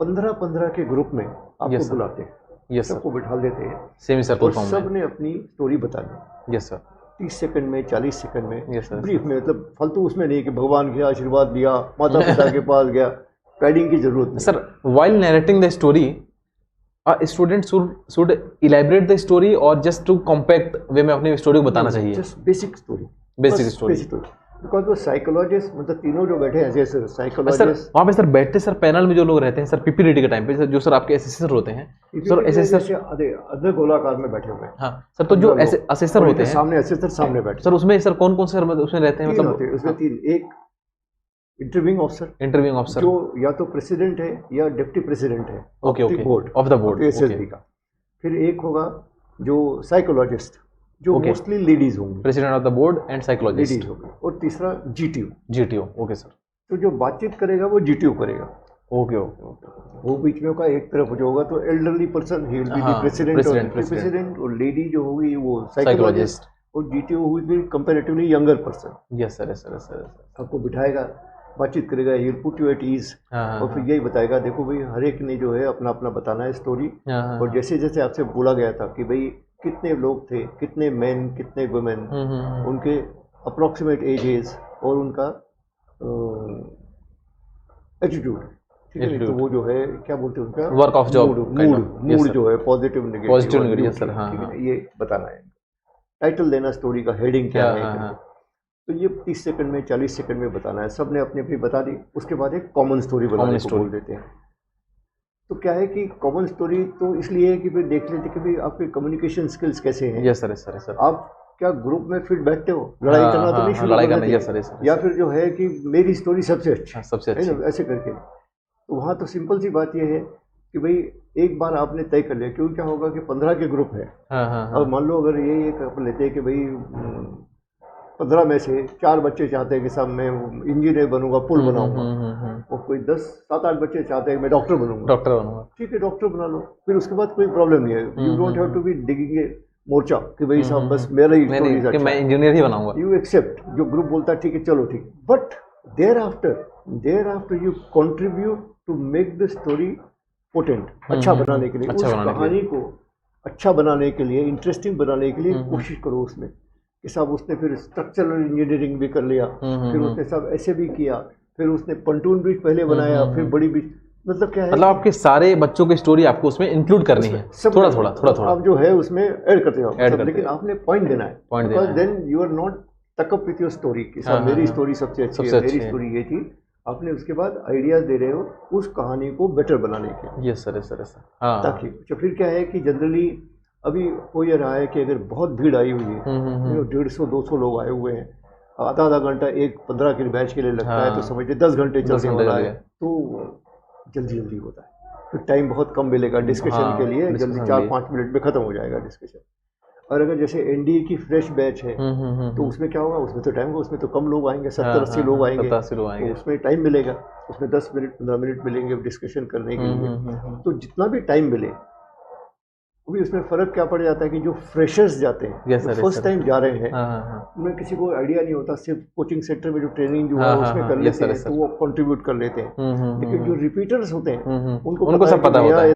15-15 के ग्रुप में आपको बुलाते हैं, सबको बिठा देते हैं, सेमी सर्कल फॉर्म में, सबने अपनी स्टोरी बतानी। Yes sir. 30 सेकंड में, 40 सेकंड में, ब्रीफ में, मतलब फालतू उसमें नहीं कि भगवान के आशीर्वाद दिया, माता पिता के पास गया, पैडिंग की जरूरत नहीं। Sir while narrating the story a student should elaborate the story or just to compact वे में अपनी स्टोरी को बताना चाहिए? Just basic story. बिकॉज वो साइकोलॉजिस्ट, मतलब तीनों जो बैठे हैं ऐसे साइकोलॉजिस्ट, वहाँ पे सर बैठते सर पैनल में जो लोग रहते हैं सर PPDT के टाइम पे, जो सर आपके असेसर होते हैं सर, असेसर आधे गोलाकार में बैठे हुए हैं। हाँ सर, तो जो असेसर होते हैं सामने, असेसर सामने बैठे सर, उसमें सर कौन कौन से उसमें रहते हैं? मतलब उसमें 3, एक इंटरव्यूइंग ऑफिसर जो या तो प्रेसिडेंट है या डिप्टी प्रेसिडेंट है ऑफ द बोर्ड एसएसबी का। फिर एक होगा जो साइकोलॉजिस्ट, जो मोस्टली लेडीज होंगी, president of the board and psychologist ladies होगी। और तीसरा GTO। Okay sir. तो जो बातचीत करेगा वो GTO करेगा। ओके। वो बीच में का एक तरफ जो होगा तो elderly person, he will be the president, और लेडी जो होगी वो साइकोलॉजिस्ट, और GTO हुई भी comparatively younger person. Yes sir. आपको बिठाएगा, बातचीत करेगा, he will put you at ease, और फिर यही बताएगा देखो भाई हर एक ने जो है अपना अपना बताना है स्टोरी। और जैसे जैसे आपसे बोला गया था कि भाई कितने लोग थे, कितने मैन, कितने वुमेन, उनके अप्रोक्सीमेट एजेस और उनका एटीट्यूड, ठीक है। तो वो जो है क्या बोलते हैं, उनका वर्क ऑफ जॉब मूड जो है पॉजिटिव नेगेटिव, सर। हाँ, ये बताना है। टाइटल देना स्टोरी का, हेडिंग क्या है, तो ये 30 सेकंड में 40 सेकंड में बताना है, सब ने अपनी अपनी बता दी, उसके बाद एक कॉमन स्टोरी बनाने को बोल देते हैं। तो क्या है कि कॉमन स्टोरी तो इसलिए है कि भाई देख लेते कि भाई आपके कम्युनिकेशन स्किल्स कैसे हैं। Yes sir, yes sir, yes sir. आप क्या ग्रुप में फिट बैठते हो, लड़ाई करना तो नहीं शुरू लड़ाई करना करना, यस सर, यस सर। या फिर जो है कि मेरी स्टोरी सबसे अच्छी, सबसे है ना, ऐसे करके। तो वहाँ तो सिंपल सी बात यह है कि भाई एक बार आपने तय कर लिया, क्यों क्या होगा कि 15 के ग्रुप है, और मान लो अगर ये एक लेते हैं कि भाई 15 में से 4 बच्चे चाहते हैं कि साहब मैं इंजीनियर बनूंगा, पुल बनाऊंगा, और कोई 7-8 बच्चे चाहते हैं कि मैं डॉक्टर बनूंगा, ठीक है डॉक्टर बना लो, फिर उसके बाद कोई प्रॉब्लम नहीं है। You don't have to be digging a मोर्चा कि भाई साहब बस मेरा ही स्टोरी अच्छा, मैं इंजीनियर ही बनाऊंगा। यू एक्सेप्ट, जो ग्रुप बोलता है ठीक है चलो ठीक, but thereafter you contribute to make the story potent, अच्छा बनाने के लिए, उस कहानी को अच्छा बनाने के लिए, इंटरेस्टिंग बनाने के लिए कोशिश करो उसमें कि साहब उसने फिर स्ट्रक्चरल इंजीनियरिंग भी कर लिया, फिर उसने सब ऐसे भी किया, फिर उसने पंटून ब्रिज पहले बनाया, फिर बड़ी ब्रिज, मतलब क्या है, मतलब आपके सारे बच्चों की स्टोरी आपको उसमें इंक्लूड करनी है, थोड़ा थोड़ा आप जो है उसमें ऐड करते हो, लेकिन आपने पॉइंट देना है, because then you are not tuck up with your story कि साहब मेरी स्टोरी सबसे अच्छी है, मेरी स्टोरी ये थी। आपने उसके बाद आइडियाज दे रहे हो उस कहानी को बेटर बनाने के। यस सर, यस सर, ताकि फिर क्या है कि जनरली अभी हो ये रहा है कि अगर बहुत भीड़ आई हुई है, 150-200 लोग आए हुए हैं, आधा घंटा एक 15 के बैच के लिए लगता है, तो समझिए 10 घंटे चलने वाला है, तो जल्दी होता है, फिर टाइम बहुत कम मिलेगा डिस्कशन के लिए, जल्दी 4-5 मिनट में खत्म हो जाएगा डिस्कशन। और अगर जैसे एनडीए की फ्रेश बैच है तो उसमें क्या होगा, उसमें तो टाइम होगा, उसमें तो कम लोग आएंगे, 70-80 लोग आएंगे, तो उसमें टाइम मिलेगा, उसमें 10 मिनट 15 मिनट मिलेंगे डिस्कशन करने के लिए। तो जितना भी टाइम मिले, अभी उसमें फर्क क्या पड़ जाता है कि जो फ्रेशर्स जाते हैं, फर्स्ट टाइम जा रहे हैं, उन्हें किसी को आइडिया नहीं होता, सिर्फ कोचिंग सेंटर में जो ट्रेनिंग जो है उसमें कर लेते हैं, तो वो कंट्रीब्यूट कर लेते हैं। लेकिन जो रिपीटर्स होते हैं उनको सब पता होता है।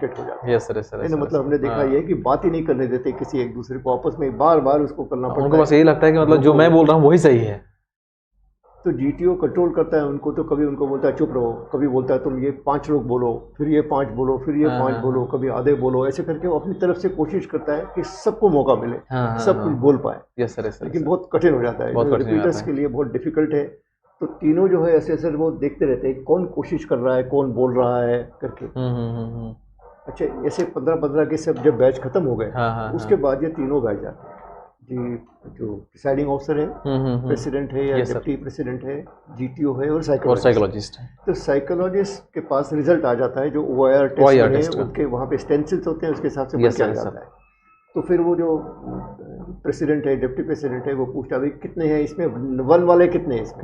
मतलब हमने देखा ये कि बात ही नहीं करने देते किसी एक दूसरे को, आपस में बार बार उसको करना पड़ता है। उनको बस यही लगता है कि मतलब जो मैं बोल रहा हूँ वही सही है। तो जीटीओ कंट्रोल करता है उनको, तो कभी उनको बोलता है चुप रहो, कभी बोलता है तुम ये 5 लोग बोलो, फिर ये 5 बोलो, फिर ये 5 बोलो, कभी आधे बोलो, ऐसे करके वो अपनी तरफ से कोशिश करता है कि सबको मौका मिले, सब कुछ बोल पाए। यस सर, लेकिन बहुत कठिन हो जाता है, रिपीटर्स के लिए बहुत डिफिकल्ट है। तो तीनों जो है ऐसे वो देखते रहते हैं कौन कोशिश कर रहा है, कौन बोल रहा है करके। अच्छा, ऐसे 15 के सब जब बैच खत्म हो गए, उसके बाद ये तीनों बैच जाते हैं जी, जो प्रिसाइडिंग ऑफिसर है, प्रेसिडेंट है या डिप्टी प्रेसिडेंट है, जीटीओ है और साइकोलॉजिस्ट है। तो साइकोलॉजिस्ट के पास रिजल्ट आ जाता है, जो OIR टेस्ट है उनके वहाँ पे स्टेंसिल्स होते हैं, उसके हिसाब से बन के आ जाता है। तो फिर वो जो प्रेसिडेंट है, डिप्टी प्रेसिडेंट है, वो पूछता है कितने हैं इसमें, 1 वाले कितने हैं इसमें,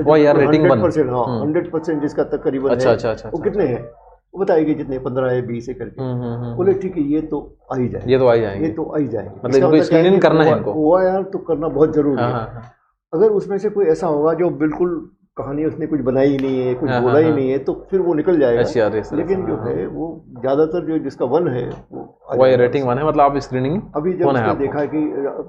100%, हाँ 100% जिसका तकरीबन है वो कितने हैं, वो बताएगी जितने 15 है 20 है करके। बोले ठीक है ये तो आ ही जाएंगे, ये तो आ ही जाएंगे, मतलब इनको स्क्रीनिंग करना है, इनको OIR तो करना बहुत जरूरी है। अगर उसमें से कोई ऐसा होगा जो बिल्कुल कहानी उसने कुछ बनाई ही नहीं है, कुछ बोला ही नहीं है, तो फिर वो निकल जाएगा। लेकिन जो है वो ज्यादातर जो जिसका 1 है वो रेटिंग 1 है, मतलब आप स्क्रीनिंग अभी जब उसने देखा कि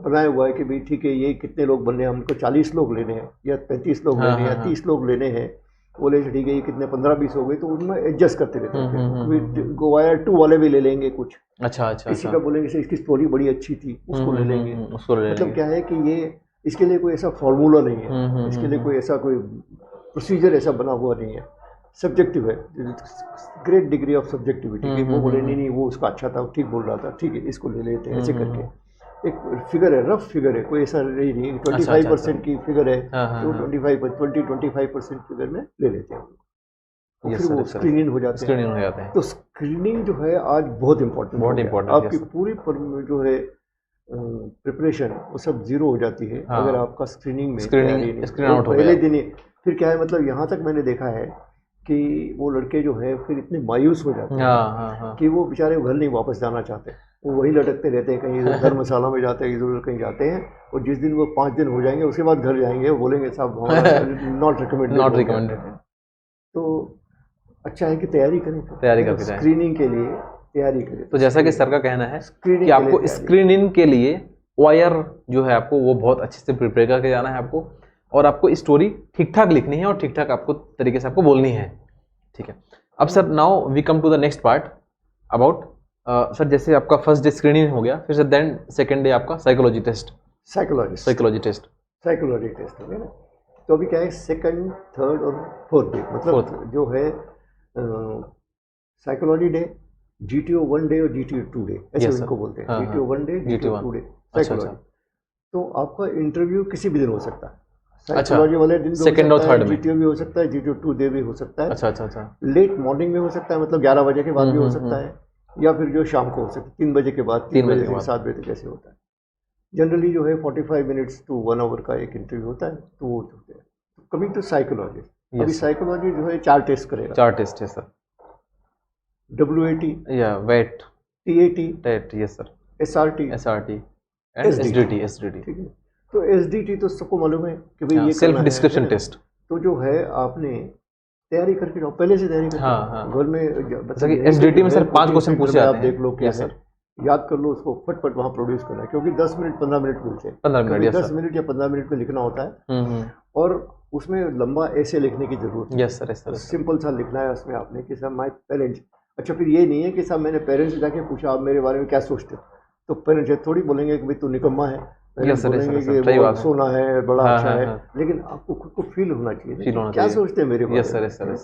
बनाया हुआ है कि भाई ठीक है ये कितने लोग बनने हैं, हमको 40 लोग लेने हैं या 35 लोग लेने हैं या 30 लोग लेने हैं, बोले ठीक है ये कितने 15-20 हो गए, तो उनमें एडजस्ट करते रहते हैं। OIR 2 वाले भी ले लेंगे कुछ, अच्छा किसी का बोलेंगे इसकी स्टोरी बड़ी अच्छी थी उसको ले लेंगे। मतलब क्या है कि ये इसके लिए कोई ऐसा फॉर्मूला नहीं है, इसके लिए कोई ऐसा कोई प्रोसीजर ऐसा बना हुआ नहीं है, सब्जेक्टिव है, ग्रेट डिग्री ऑफ सब्जेक्टिविटी। वो बोले नहीं वो उसका अच्छा था, ठीक बोल रहा था, ठीक है इसको ले लेते हैं, ऐसे करके एक फिगर है, रफ फिगर है, कोई ऐसा नहीं 25% की फिगर है, तो 20-25% फिगर में ले लेते हैं, तो फिर वो स्क्रीनिंग हो जाते हैं। तो स्क्रीनिंग जो है आज बहुत इम्पोर्टेंट, आपकी पूरी जो है प्रिपरेशन वो सब जीरो हो जाती है अगर आपका स्क्रीनिंग में पहले दिन ही। फिर क्या है, मतलब यहाँ तक मैंने देखा है कि वो लड़के जो है फिर इतने मायूस हो जाते हैं कि वो बेचारे घर नहीं वापस जाना चाहते, वो वही लटकते रहते हैं, कहीं धर्मशाला में जाते हैं, इधर उधर कहीं जाते हैं, और जिस दिन वो 5 दिन हो जाएंगे उसके बाद घर जाएंगे, वो बोलेंगे साहब नॉट रिकमेंडेड। तो अच्छा है कि तैयारी करें, स्क्रीनिंग के लिए तैयारी करें। तो जैसा कि सर का कहना है कि आपको स्क्रीनिंग के लिए OIR जो है आपको वो बहुत अच्छे से प्रिपेयर करके जाना है आपको, और आपको स्टोरी ठीक ठाक लिखनी है और ठीक ठाक आपको तरीके से आपको बोलनी है, ठीक है। अब sir now we come to the next part about sir, जैसे आपका फर्स्ट डे स्क्रीनिंग हो गया, फिर से देन सेकंड डे आपका साइकोलॉजी टेस्ट। साइकोलॉजी टेस्ट हो गया ना। तो अभी क्या है, सेकंड, थर्ड और फोर्थ डे, मतलब जो है साइकोलॉजी डे, GTO 1 डे और GTO 2 डे, ऐसे इनको बोलते हैं। GTO 1 day, GTO 2 day psychology. तो आपका इंटरव्यू किसी भी दिन हो सकता है, साइकोलॉजी वाले दिन भी सेकंड और थर्ड में, GTO भी हो सकता है, GTO 2 डे भी हो सकता है। अच्छा। लेट मॉर्निंग में हो सकता है, मतलब 11 बजे के बाद भी हो सकता है, या फिर जो शाम को हो सकता है 3 बजे के बाद, 3 बजे से 7 बजे तक ऐसे होता है। जनरली जो है 45 मिनट्स टू 1 आवर का एक इंटरव्यू होता है, तो वो होते हैं। कमिंग टू साइकोलॉजी, अभी साइकोलॉजी जो है 4 टेस्ट करेगा। 4 टेस्ट है सर। WAT या वेट, TAT, TAT, yes sir, SRT and SDT। ठीक है। तो SDT तो सबको मालूम है कि भाई ये सेल्फ डिस्क्रिप्शन टेस्ट। तो जो है आपने तैयारी करके जाओ, पहले से तैयारी करके घर में। जैसे कि SDT में सर 5 क्वेश्चन पूछे जाते हैं, आप देख लो क्या है, याद कर लो, उसको फटफट वहाँ प्रोड्यूस करना है, क्योंकि 10 मिनट 15 मिनट मिलते हैं, 10 मिनट या 15 मिनट में लिखना होता है। और उसमें लंबा ऐसे लिखने की जरूरत है। Yes sir. सिंपल सा लिखना है उसमें आपने कि सर माय पेरेंट्स। अच्छा, फिर ये नहीं है कि साहब मैंने पेरेंट्स से जाके पूछा आप मेरे बारे में क्या सोचते हो, तो पेरेंट्स थोड़ी बोलेंगे कि भाई तू निकम्मा है, बोलेंगे कि बहुत सोना है, बड़ा अच्छा है, लेकिन आपको खुद को फील होना चाहिए क्या सोचते हैं मेरे बारे में।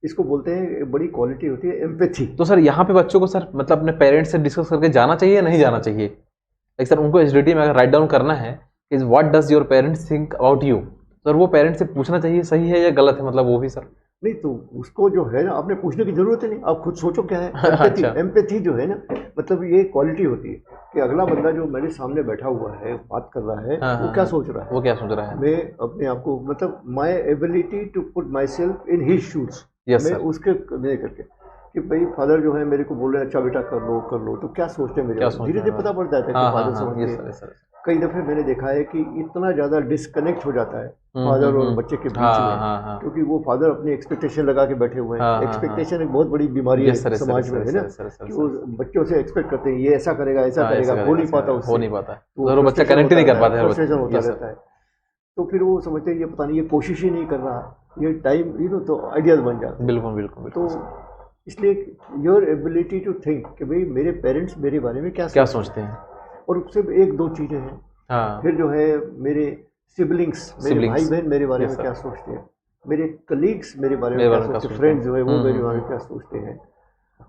इसको बोलते हैं, बड़ी क्वालिटी होती है एम्पैथी। तो सर यहाँ पे बच्चों को सर मतलब अपने पेरेंट्स से डिस्कस करके जाना चाहिए या नहीं जाना चाहिए? लाइक सर उनको SDT में अगर राइट डाउन करना है is what does your parents think about you, sir वो पेरेंट्स से पूछना चाहिए सही है या गलत है, मतलब वो भी सर नहीं, तो उसको जो है ना आपने पूछने की जरूरत ही नहीं, आप खुद सोचो क्या है। एम्पैथी जो है ना, मतलब ये क्वालिटी होती है कि अगला बंदा जो मेरे सामने बैठा हुआ है, बात कर रहा है, वो क्या सोच रहा है, मैं अपने आप को, मतलब my ability to put myself in his shoes, मैं उसके नहीं करके कि भाई फादर जो है मेरे को बोल रहे हैं अच्छा बेटा कर लो, तो क्या सोचते हैं मेरे, धीरे धीरे पता पड़ जाता है कि फादर समझते हैं। कई दफे मैंने देखा है कि इतना ज़्यादा डिस्कनेक्ट हो जाता है फादर और बच्चे के बीच में, क्योंकि वो फादर अपनी एक्सपेक्टेशन लगा के बैठे हुए हैं। एक्सपेक्टेशन एक बहुत बड़ी बीमारी है समाज में, है ना, कि वो बच्चों से एक्सपेक्ट करते हैं ये ऐसा करेगा, हो नहीं पाता, तो बच्चा कनेक्ट ही नहीं कर पाता है, फ्रस्ट्रेशन होता रहता है। तो फिर वो समझते हैं ये पता नहीं, ये कोशिश ही नहीं कर रहा, ये टाइम तो आइडियाज बन जाते हैं। बिल्कुल। तो इसलिए योर एबिलिटी टू थिंक कि भाई मेरे पेरेंट्स मेरे बारे में क्या सोचते हैं, और उससे एक दो चीज़ें हैं। फिर जो है मेरे सिबलिंग्स, मेरे भाई बहन मेरे बारे में क्या सोचते हैं, मेरे कलीग्स मेरे बारे में क्या सोचते हैं, फ्रेंड्स जो है वो मेरे बारे में क्या सोचते हैं,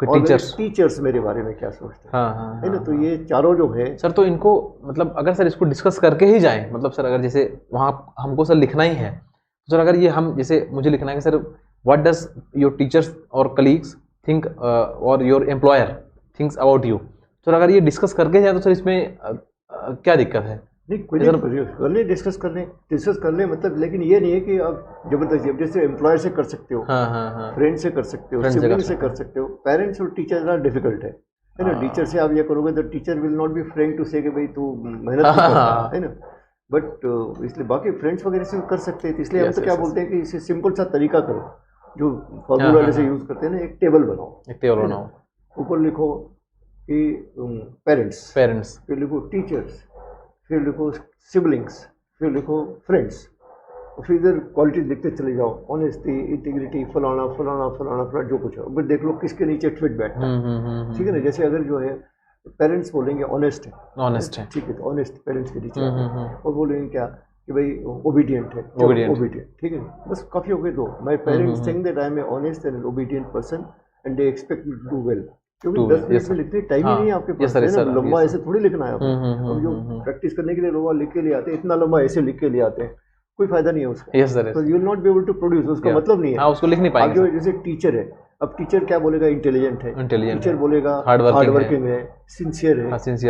और टीचर्स मेरे बारे में क्या सोचते हैं, है ना। तो ये चारों जो है सर, तो इनको मतलब अगर सर इसको डिस्कस करके ही जाएं, मतलब सर अगर जैसे वहाँ हमको सर लिखना ही है, तो सर अगर ये हम जैसे मुझे लिखना है कि sir what does your teachers और कलीग्स थिंक और your employer thinks about you, sir अगर ये डिस्कस करके जाए तो सर इसमें क्या दिक्कत है? नहीं, कोई कर ले, डिस्कस कर ले, मतलब, लेकिन ये नहीं है कि आप जबरदस्ती, जैसे एम्प्लॉयर से कर सकते हो, फ्रेंड से कर सकते हो, सिबलिंग से कर सकते हो, पेरेंट्स और टीचर ज़रा डिफिकल्ट है ना। टीचर से आप ये करोगे तो teacher will not be friend to say कि भाई तू मेहनत करता है ना, बट इसलिए बाकी फ्रेंड्स वगैरह से कर सकते हैं। इसलिए हम तो क्या बोलते हैं कि इसे सिंपल सा तरीका करो, जो फॉर्मूला जैसे यूज़ करते हैं ना, एक टेबल बनाओ, ऊपर लिखो कि पेरेंट्स, फिर लिखो टीचर्स, फिर लिखो सिबलिंग्स, फिर लिखो फ्रेंड्स, और फिर इधर क्वालिटीज लिखते चले जाओ, ऑनेस्टी, इंटीग्रिटी, फलाना जो कुछ है, फिर देख लो किसके नीचे फिट बैठता है। ठीक है ना, जैसे अगर जो है पेरेंट्स बोलेंगे ऑनेस्ट है, ठीक है, तो ऑनेस्ट पेरेंट्स के नीचे, और बोलेंगे क्या कि भाई ओबीडियंट है, ठीक है, बस काफ़ी हो गए। दो my parents think that I am a honest and obedient person and they expect me to do well, क्योंकि 10 मिनट में लिखने टाइम ही नहीं है आपके पास, है ना, लंबा ऐसे थोड़ी लिखना है आपको। अब जो प्रैक्टिस करने के लिए लोग लिख के ले आते हैं, इतना लंबा ऐसे लिख के ले आते हैं, कोई फायदा नहीं है उसका, तो you will not be able to produce, उसका मतलब नहीं है, उसको लिख नहीं पाएंगे। आगे जैसे टीचर है, अब टीचर क्या बोलेगा, इंटेलिजेंट है, टीचर बोलेगा हार्ड वर्किंग है, सिंसियर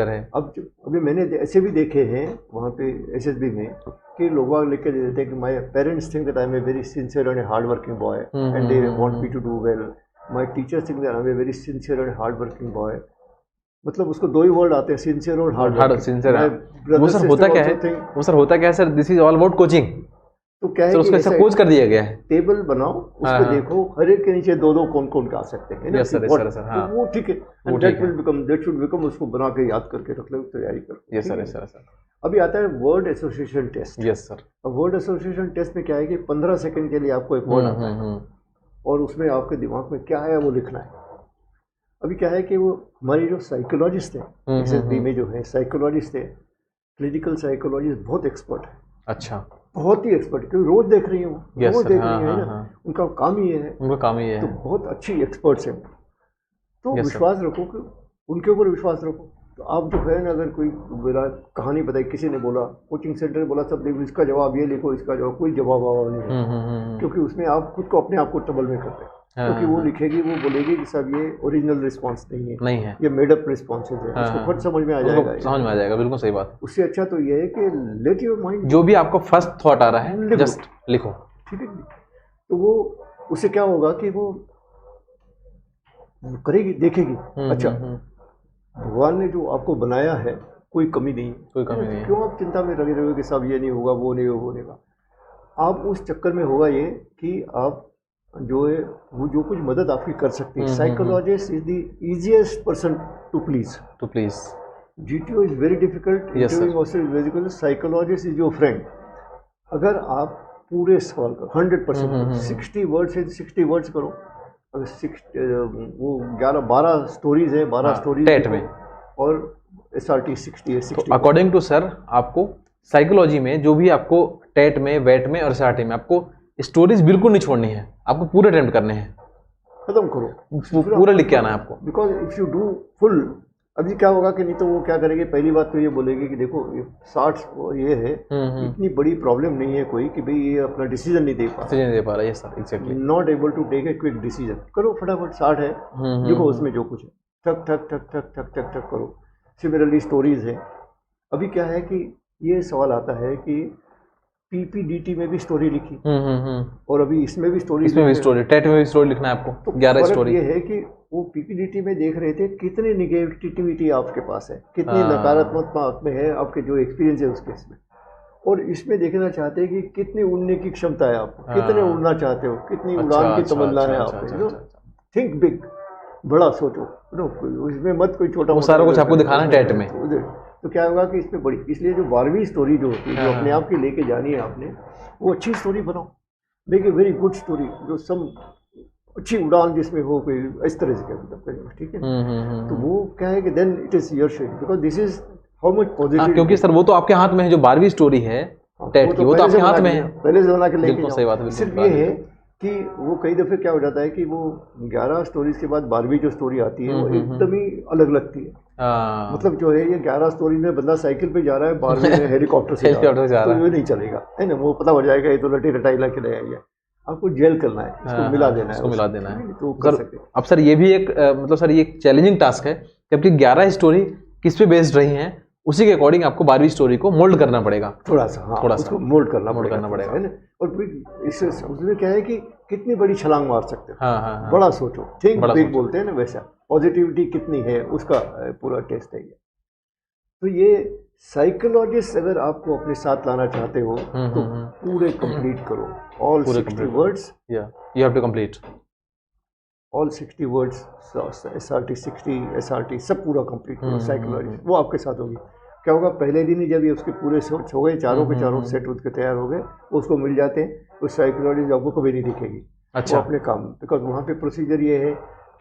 है। अब अभी मैंने ऐसे भी देखे हैं वहाँ पे SSB में कि लोग लिख के दे देते हैं कि my parents think that I am a very sincere and hard working boy and they want me to do well, my teacher think that I am a very sincere and hard working boy. मतलब उसको दो ही वर्ड आते हैं, सिंसियर और हार्ड। सिंसियर वो सर होता क्या है sir, this is all about coaching. तो क्या है, उसको ऐसा कोच कर दिया गया है। टेबल बनाओ, उसको देखो, हर एक के नीचे दो कौन आ सकते हैं, तो वो ठीक है, दैट शुड बिकम, उसको बना के याद करके रख लो, तैयारी करो। Yes sir. अभी आता है word association test. Yes sir. Word association test में क्या है कि 15 सेकंड के लिए आपको एक वर्ड आता है, और उसमें आपके दिमाग में क्या है वो लिखना है। अभी क्या है कि वो हमारी जो साइकोलॉजिस्ट है SSB में, जो है साइकोलॉजिस्ट है, क्लिनिकल साइकोलॉजिस्ट बहुत एक्सपर्ट है, अच्छा, बहुत ही एक्सपर्ट, क्योंकि रोज देख रही हूँ, यस रोज सर, देख हाँ रही है हाँ ना, हाँ, उनका काम ही ये है। उनका काम ही ये तो है। बहुत अच्छी एक्सपर्ट्स हैं। तो यस सर। विश्वास रखो कि उनके ऊपर विश्वास रखो। तो आप जो है ना, अगर कोई मेरा कहानी बताई, किसी ने बोला, कोचिंग सेंटर ने बोला, सब देखो इसका जवाब ये लिखो, इसका जवाब, कोई जवाब नहीं है, क्योंकि उसमें आप खुद को अपने आप को ट्रबल में करते हैं। क्योंकि वो लिखेगी, वो बोलेगी कि साहब ये ओरिजिनल रिस्पॉन्स नहीं नहीं है, है, ये मेडअप रिस्पॉन्सेज है, उसको फट समझ में आ जाएगा। समझ में आ जाएगा, बिल्कुल सही बात। उससे अच्छा तो ये है कि लेट योर माइंड, जो भी आपको फर्स्ट थॉट आ रहा है लिखो। जस्ट लिखो। ठीक है। तो वो उससे क्या होगा कि वो करेगी, देखेगी, अच्छा भगवान ने जो आपको बनाया है कोई कमी नहीं है, कोई कमी नहीं है। क्यों आप चिंता में लगे रहोगे कि साहब ये नहीं होगा, वो नहीं होगा। आप उस चक्कर में होगा ये कि आप जो है वो जो कुछ मदद आपकी कर सकती है, psychologist is the easiest person to please. GTO is very difficult, interviewing officer is very difficult, psychologist is your friend. अगर आप पूरे सवाल करो 100%, 60 वर्ड्स है 60 वर्ड्स करो। अगर 60 वो 11-12 स्टोरीज है, 12 स्टोरीज टेट में, और SRT 60 है 60। तो अकॉर्डिंग टू सर आपको साइकोलॉजी में जो भी आपको टेट में, वेट में और SRT में आपको स्टोरीज बिल्कुल नहीं छोड़नी है, आपको पूरे अटेम्प्ट करने हैं, खत्म करो, पूरा लिख के आना है आपको। Because if you do full, अभी क्या होगा कि नहीं तो वो क्या करेंगे, पहली बात तो ये बोलेगी कि देखो 60 ये है, इतनी बड़ी प्रॉब्लम नहीं है कोई कि भाई ये अपना डिसीजन नहीं दे पा रहा। ये sir exactly, not able to take a quick decision. करो फटाफट, 60 है, देखो उसमें जो कुछ है, ठक ठक ठक ठक ठक ठक ठक करो। सिमिलरली स्टोरीज है। अभी क्या है कि ये सवाल आता है कि PPDT में भी स्टोरी लिखी, और अभी इसमें भी स्टोरी, टेट में भी स्टोरी लिखना है आपको, तो 11 फर्क स्टोरी। ये है कि वो PPDT में देख रहे थे कितनी निगेटिविटी आपके पास है, कितनी नकारात्मक आप में है, आपके जो एक्सपीरियंस है उसके इसमें, और इसमें देखना चाहते हैं कि कितनी उड़ने की क्षमता है आपको, कितने उड़ना चाहते हो, कितनी उड़ान की तमन्ना है आपको। थिंक बिग, बड़ा सोचो, इसमें मत कोई छोटा, वो सारा कुछ आपको दिखाना है टेट में। तो क्या होगा कि इसमें बड़ी, इसलिए जो 12वीं स्टोरी जो होती है, जो अपने आप की लेके जानी है आपने, वो अच्छी स्टोरी बनाओ, make a very good story, जो सम अच्छी उड़ान जिसमें हो, कोई इस तरह से मतलब, ठीक है। तो वो क्या है कि then it is your shade, because this is how much positive, क्योंकि सर वो तो आपके हाथ में है, जो 12वीं स्टोरी है टेट की, वो तो आपके हाथ में है, पहले से बना के लेके सही बात है। सिर्फ ये है कि वो कई दफ़े क्या हो जाता है कि वो 11 स्टोरीज के बाद 12वीं जो स्टोरी आती है वो एकदम ही अलग लगती है। मतलब जो है ये 11 स्टोरी में बंदा साइकिल पे जा रहा है, 12वीं में हेलीकॉप्टर से जा रहा है, तो ये नहीं चलेगा, है ना। वो पता हो जाएगा ये तो लटी रटाई ला के ले आई है, आपको जेल करना है, इसको मिला देना है, तो कर सकते हैं। अब सर ये भी एक मतलब सर ये एक चैलेंजिंग टास्क है, जबकि 11 स्टोरी किस पे बेस्ड रही हैं, उसी के अकॉर्डिंग आपको 12वीं स्टोरी को मोल्ड करना पड़ेगा, थोड़ा सा मोल्ड करना पड़ेगा, है ना। और फिर इससे उसमें क्या है कि कितनी बड़ी छलांग मार सकते हो, बड़ा सोचो, थिंक बिग बोलते हैं ना, वैसा पॉजिटिविटी कितनी है उसका पूरा टेस्ट है ये। तो ये साइकोलॉजिस्ट अगर आपको अपने साथ लाना चाहते हो तो पूरे कंप्लीट करो, all 60 words, you have to complete all 60 words, SRT 60, SRT सब पूरा कंप्लीट करो। साइकोलॉजी वो आपके साथ होगी। क्या होगा, पहले दिन ही जब ये उसके पूरे सेट हो गए, चारों के चारों सेट उसके तैयार हो गए, उसको मिल जाते हैं, तो साइकोलॉजी आपको कभी नहीं दिखेगी। अच्छा, वो अपने काम, बिकॉज वहाँ पे प्रोसीजर ये है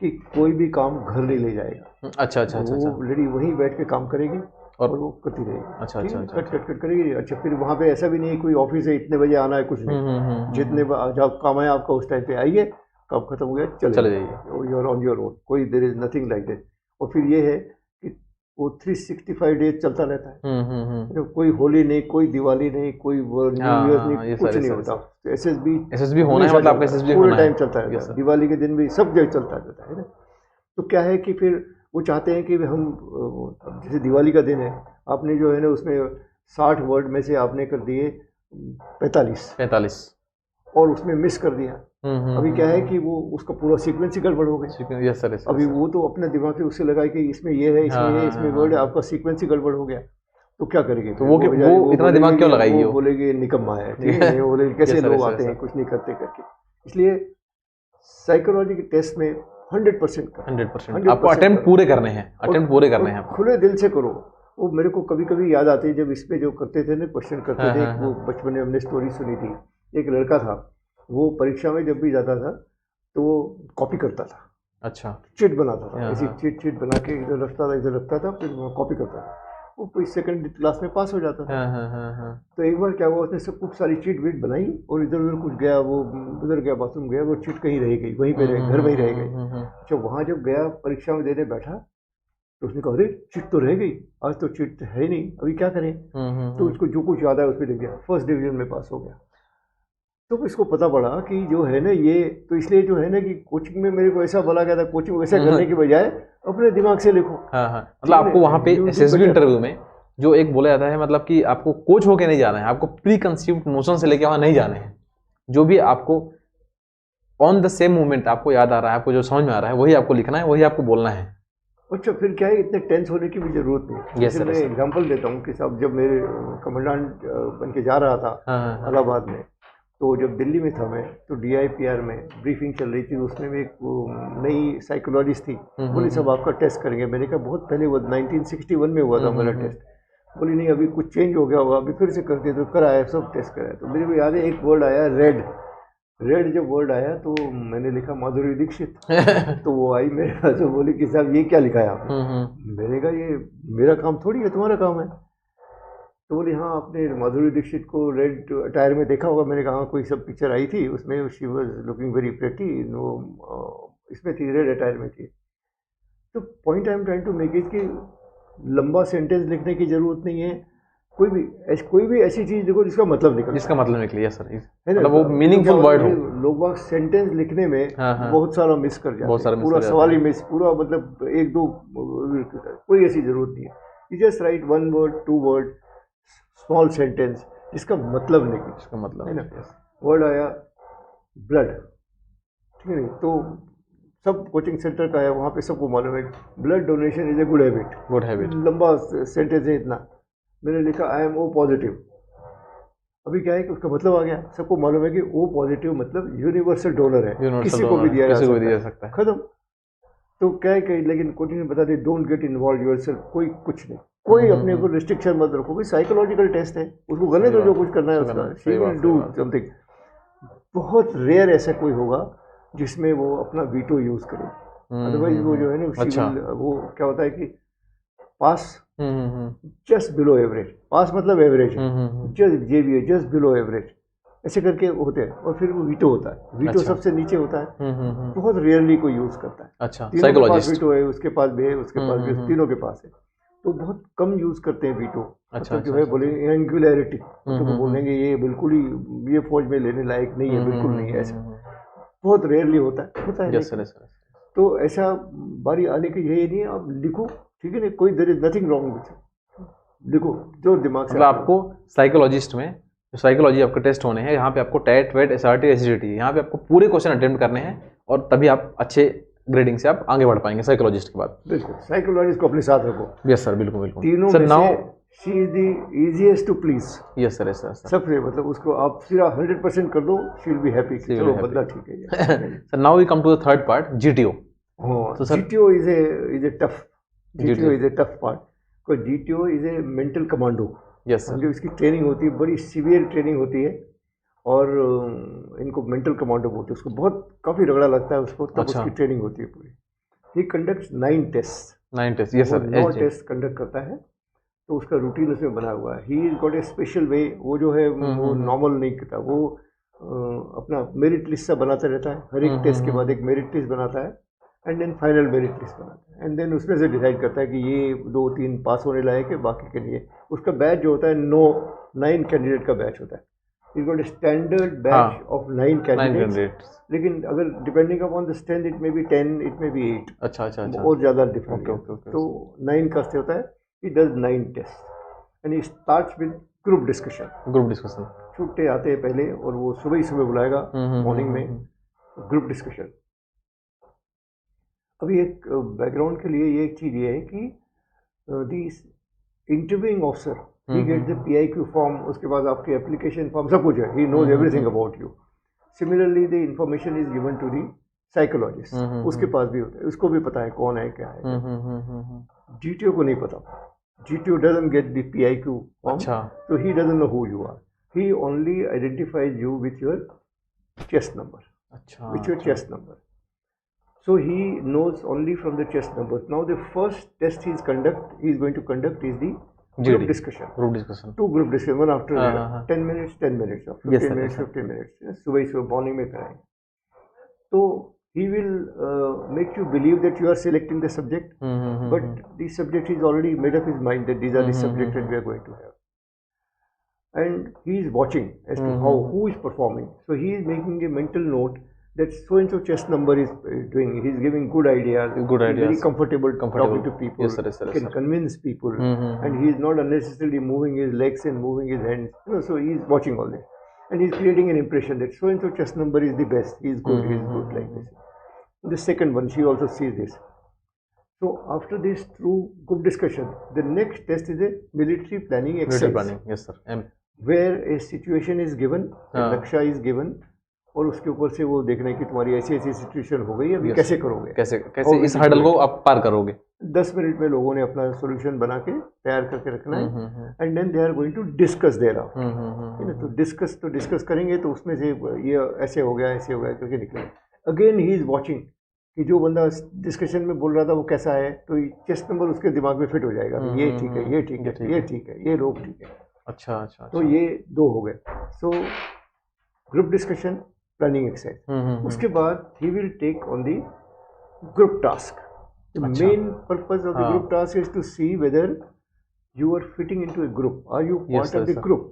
कि कोई भी काम घर नहीं ले जाएगा। अच्छा, वो लेडी वहीं बैठ के काम करेगी और वो करती रहेगी, कट करेगी। अच्छा, फिर वहाँ पे ऐसा भी नहीं कोई ऑफिस है इतने बजे आना है, कुछ नहीं, जितने जब काम है आपका उस टाइम पे आइए, काम खत्म हो गया चले जाइए, you are on your own, कोई there is nothing like that. और फिर ये है कि वो 365 डेज चलता रहता है, कोई होली नहीं, कोई दिवाली नहीं, कोई न्यू ईयर नहीं, कुछ नहीं होता। SSB होना है, मतलब आपका SSB पूरे टाइम चलता रहता है, दिवाली के दिन भी सब जगह चलता रहता है ना। तो क्या है कि फिर वो चाहते हैं कि हम, जैसे दिवाली का दिन है, आपने जो है ना उसमें 60 वर्ड में से आपने कर दिए 45 और उसमें मिस कर दिया। अभी क्या है कि वो उसका पूरा सीक्वेंस ही गड़बड़ हो गया। यस सर, अभी वो तो अपने दिमाग से उससे लगा कि इसमें ये है, इसमें ये, इसमें वर्ड है, आपका सीक्वेंस ही गड़बड़ हो गया। तो क्या करेंगे, तो वो इतना दिमाग क्यों लगाएगी, वो बोलेगी निकम्मा है, ठीक है, वो बोलेगी कैसे लोग आते हैं कुछ नहीं करते करके। इसलिए साइकोलॉजी के टेस्ट में 100% आपको अटेम्प्ट पूरे करने हैं, खुले दिल से करो। वो मेरे को कभी कभी याद आती है, जब इस पे जो करते थे ना, क्वेश्चन करते थे, वो बचपन में हमने स्टोरी सुनी थी। एक लड़का था, वो परीक्षा में जब भी जाता था तो वो कॉपी करता था। अच्छा, चिट बनाता था, ऐसी चिट बना के इधर रखता था, फिर कॉपी करता था। वो कोई सेकंड क्लास में पास हो जाता था। तो एक बार क्या हुआ, उसने सब खूब सारी चीट वीट बनाई और इधर उधर कुछ गया, वो उधर गया बाथरूम गया, वो चीट कहीं रह गई, वहीं पे घर में ही रह गई। अच्छा, वहाँ जब गया परीक्षा में देने बैठा तो उसने कहा, अरे चिट तो रह गई, आज तो चिट है नहीं, अभी क्या करें। तो उसको जो कुछ याद है उस पर लिख दिया, फर्स्ट डिवीजन में पास हो गया। तो इसको पता पड़ा कि जो है ना ये, तो इसलिए जो है ना कि कोचिंग में मेरे को ऐसा बोला गया था, कोचिंग वैसा करने की बजाय अपने दिमाग से लिखो। मतलब आपको वहाँ पे एसएसबी इंटरव्यू में जो एक बोला जाता है, मतलब कि आपको कोच होके नहीं जाना है, आपको प्री कंसीव्ड नोशन से लेके वहाँ नहीं जाना है। जो भी आपको ऑन द सेम मोमेंट आपको याद आ रहा है, आपको जो समझ में आ रहा है, वही आपको लिखना है, वही आपको बोलना है। अच्छा, फिर क्या है, इतने टेंस होने की भी जरूरत नहीं। जैसे मैं एग्जांपल देता हूँ कि साहब, जब मेरे कमांडेंट बन के जा रहा था इलाहाबाद में, तो जब दिल्ली में था मैं, तो DIPR में ब्रीफिंग चल रही थी, उसमें भी एक नई साइकोलॉजिस्ट थी, बोली सब आपका टेस्ट करेंगे। मैंने कहा बहुत पहले, वो 1961 में हुआ था मेरा टेस्ट। बोली नहीं, अभी कुछ चेंज हो गया होगा, अभी फिर से करते। तो कराया, सब टेस्ट कराया। तो मेरे को याद है एक वर्ड आया, रेड जब वर्ड आया तो मैंने लिखा माधुरी दीक्षित। तो वो आई मेरे पास, तो बोली कि साहब ये क्या लिखा है आपने। मैंने कहा ये मेरा काम थोड़ी है, तुम्हारा काम है। तो बोली हाँ, आपने माधुरी दीक्षित को रेड अटायर में देखा होगा। मैंने कहा हाँ, कोई सब पिक्चर आई थी उसमें, she was looking very pretty, वो इसमें थी, रेड अटायर में थी। तो point I am trying to make is कि लंबा सेंटेंस लिखने की जरूरत नहीं है, कोई भी ऐसी चीज देखो जिसका मतलब निकले, सर, मतलब वो मीनिंगफुल वर्ड हो। लोग सेंटेंस लिखने में बहुत सारा मिस कर जाते हैं, पूरा सवाल ही मिस, पूरा मतलब एक दो, कोई ऐसी जरूरत नहीं है। You just right 1 word 2 word small sentence जिसका मतलब निकले, इसका मतलब है ना। वर्ड आया ब्लड, ठीक है, तो सब कोचिंग सेंटर का है, वहाँ पे सबको मालूम है blood donation is a good habit. लंबा सेंटेंस है इतना, मैंने लिखा आई एम O पॉजिटिव। अभी क्या है कि उसका मतलब आ गया, सबको मालूम है कि O पॉजिटिव मतलब यूनिवर्सल डोनर है, किसी को भी दिया जा सकता है, खत्म। तो क्या है कि लेकिन कोचिंग में बता दे, डोंट गेट इन्वॉल्व योरसेल्फ, कोई कुछ नहीं, कोई अपने को रिस्ट्रिक्शन मत रखो, कोई साइकोलॉजिकल टेस्ट है, उसको गलत तो जो कुछ करना है उसका, शी विल डू समथिंग। बहुत रेयर ऐसा कोई होगा जिसमें वो अपना वीटो यूज करे, अदरवाइज वो जो है ना, वो क्या होता है कि पास जस्ट बिलो एवरेज, पास मतलब average, just JBA just below average, ऐसे करके होते हैं। और फिर वो वीटो होता है, वीटो सबसे नीचे होता है, बहुत रेयरली कोई यूज करता है। अच्छा, तीनों के पास वीटो है, उसके पास भी है, उसके पास भी, तीनों के पास है, तो बहुत कम यूज करते हैं वीटो। अच्छा, जो है बोले एंगुलैरिटी, तो बोलेंगे ये बिल्कुल ही, ये फौज में लेने लायक नहीं है, बिल्कुल नहीं है, ऐसा बहुत रेयरली होता है। तो ऐसा बारी आने की यही नहीं है, आप लिखो, ठीक है ना, कोई there is nothing wrong with, लिखो जो दिमाग से। मतलब आपको साइकोलॉजिस्ट में जो साइकोलॉजी आपके टेस्ट होने हैं, यहाँ पे आपको टैट वेट SRT SGT, यहाँ पे आपको पूरे क्वेश्चन अटेम्प्ट करने हैं, और तभी आप अच्छे ग्रेडिंग से आप आगे बढ़ पाएंगे साइकोलॉजिस्ट के बाद। बिल्कुल, साइकोलॉजिस्ट को अपने साथ रखो। यस सर, बिल्कुल बिल्कुल। तीनों sir, now she is the easiest to please. Yes sir, yes sir. सबसे मतलब उसको आप सीधा 100% कर दो, शी विल बी हैप्पी, चलो बदला ठीक है। Sir, now we come to the third part, GTO। तो GTO is a tough, GTO is a tough part, because GTO is a mental commando. Yes sir. जो इसकी ट्रेनिंग होती है, बड़ी सीवियर ट्रेनिंग होती है, और इनको मेंटल कमांडो बोलते हैं, उसको बहुत काफ़ी रगड़ा लगता है उसको, तब उसकी ट्रेनिंग होती है पूरी। He conducts 9 test. Yes sir, 9 test conduct करता है, तो उसका रूटीन उसमें बना हुआ है। ही गॉट ए स्पेशल वे, वो जो है वो नॉर्मल नहीं करता, वो अपना मेरिट लिस्ट सा बनाता रहता है, हर एक टेस्ट के बाद एक मेरिट लिस्ट बनाता है, and then final merit list बनाता है, एंड देन उसमें से डिसाइड करता है कि ये 2-3 पास होने लायक है, बाकी के लिए उसका बैच जो होता है 9 कैंडिडेट का बैच होता है। Is got a standard batch of 9 candidates, लेकिन अगर depending upon the strength it में बी 10, इट में बी 8। अच्छा, और ज़्यादा डिफरेंट। तो 9 का स्टे होता है, he does 9 test and he starts with group discussion. छुट्टे आते हैं पहले, और वो सुबह ही सुबह बुलाएगा मॉर्निंग में, ग्रुप डिस्कशन। अभी एक बैकग्राउंड के लिए ये एक चीज़ ये है कि the interviewing officer, he get the PIQ form, उसके बाद आपके एप्लीकेशन फॉर्म, सब कुछ है, he knows everything about you. Similarly the information is given to the psychologist, उसके पास भी होता है, उसको भी पता है कौन है क्या है। GTO को नहीं पता, GTO doesn't get the PIQ form, so he doesn't know who you are. He only identifies you with your chest number, chest number. So he knows only from the chest numbers. Now the first test he is going to conduct is the group discussion. Group discussion, 2 group discussion, one after the हाँ, other. हाँ, हाँ. 10 minutes, 10 minutes, or 15 Yes, sir, minutes, yes, sir. 15 minutes. सुबह ही सुबह मॉर्निंग में कराएंगे. तो he will make you believe that you are selecting the subject, but the subject is already made up his mind that these are the subjects that we are going to have. And he is watching as to how, who is performing. So he is making a mental note that so and so chess number is doing. He is giving good ideas. Good He is ideas. very comfortable talking to people. Yes, sir, yes, sir, He yes, can sir. convince people, and he is not unnecessarily moving his legs and moving his hands. So he is watching all this, and he is creating an impression that so and so chess number is the best. He is good. He is good like this. The second one, she also sees this. So after this, through group discussion, the next test is a military planning exercise. Military planning, yes sir. Where a situation is given, a हाँ. नक्शा is given, और उसके ऊपर से वो देखना है कि तुम्हारी ऐसी ऐसी सिचुएशन हो गई, अभी Yes. कैसे करोगे, कैसे How इस will you हर्डल do को it? आप पार करोगे. 10 मिनट में लोगों ने अपना सोल्यूशन बना के तैयार करके रखना है, and then they are going to discuss thereafter. तो डिस्कस करेंगे, तो उसमें से ये ऐसे हो गया करके निकलेगा. अगेन ही इज वॉचिंग कि जो बंदा डिस्कशन में बोल रहा था वो कैसा है, तो चेस्ट नंबर उसके दिमाग में फिट हो जाएगा. ये ठीक है, ये ठीक है, ये ठीक है, ये लोग ठीक है. अच्छा अच्छा. तो ये 2 हो गए. So group discussion, planning exercise. उसके बाद he will take on the group task. The अच्छा. मेन पर्पस ऑफ द हाँ. Group task is to see whether you are fitting into a group, are you part of the group.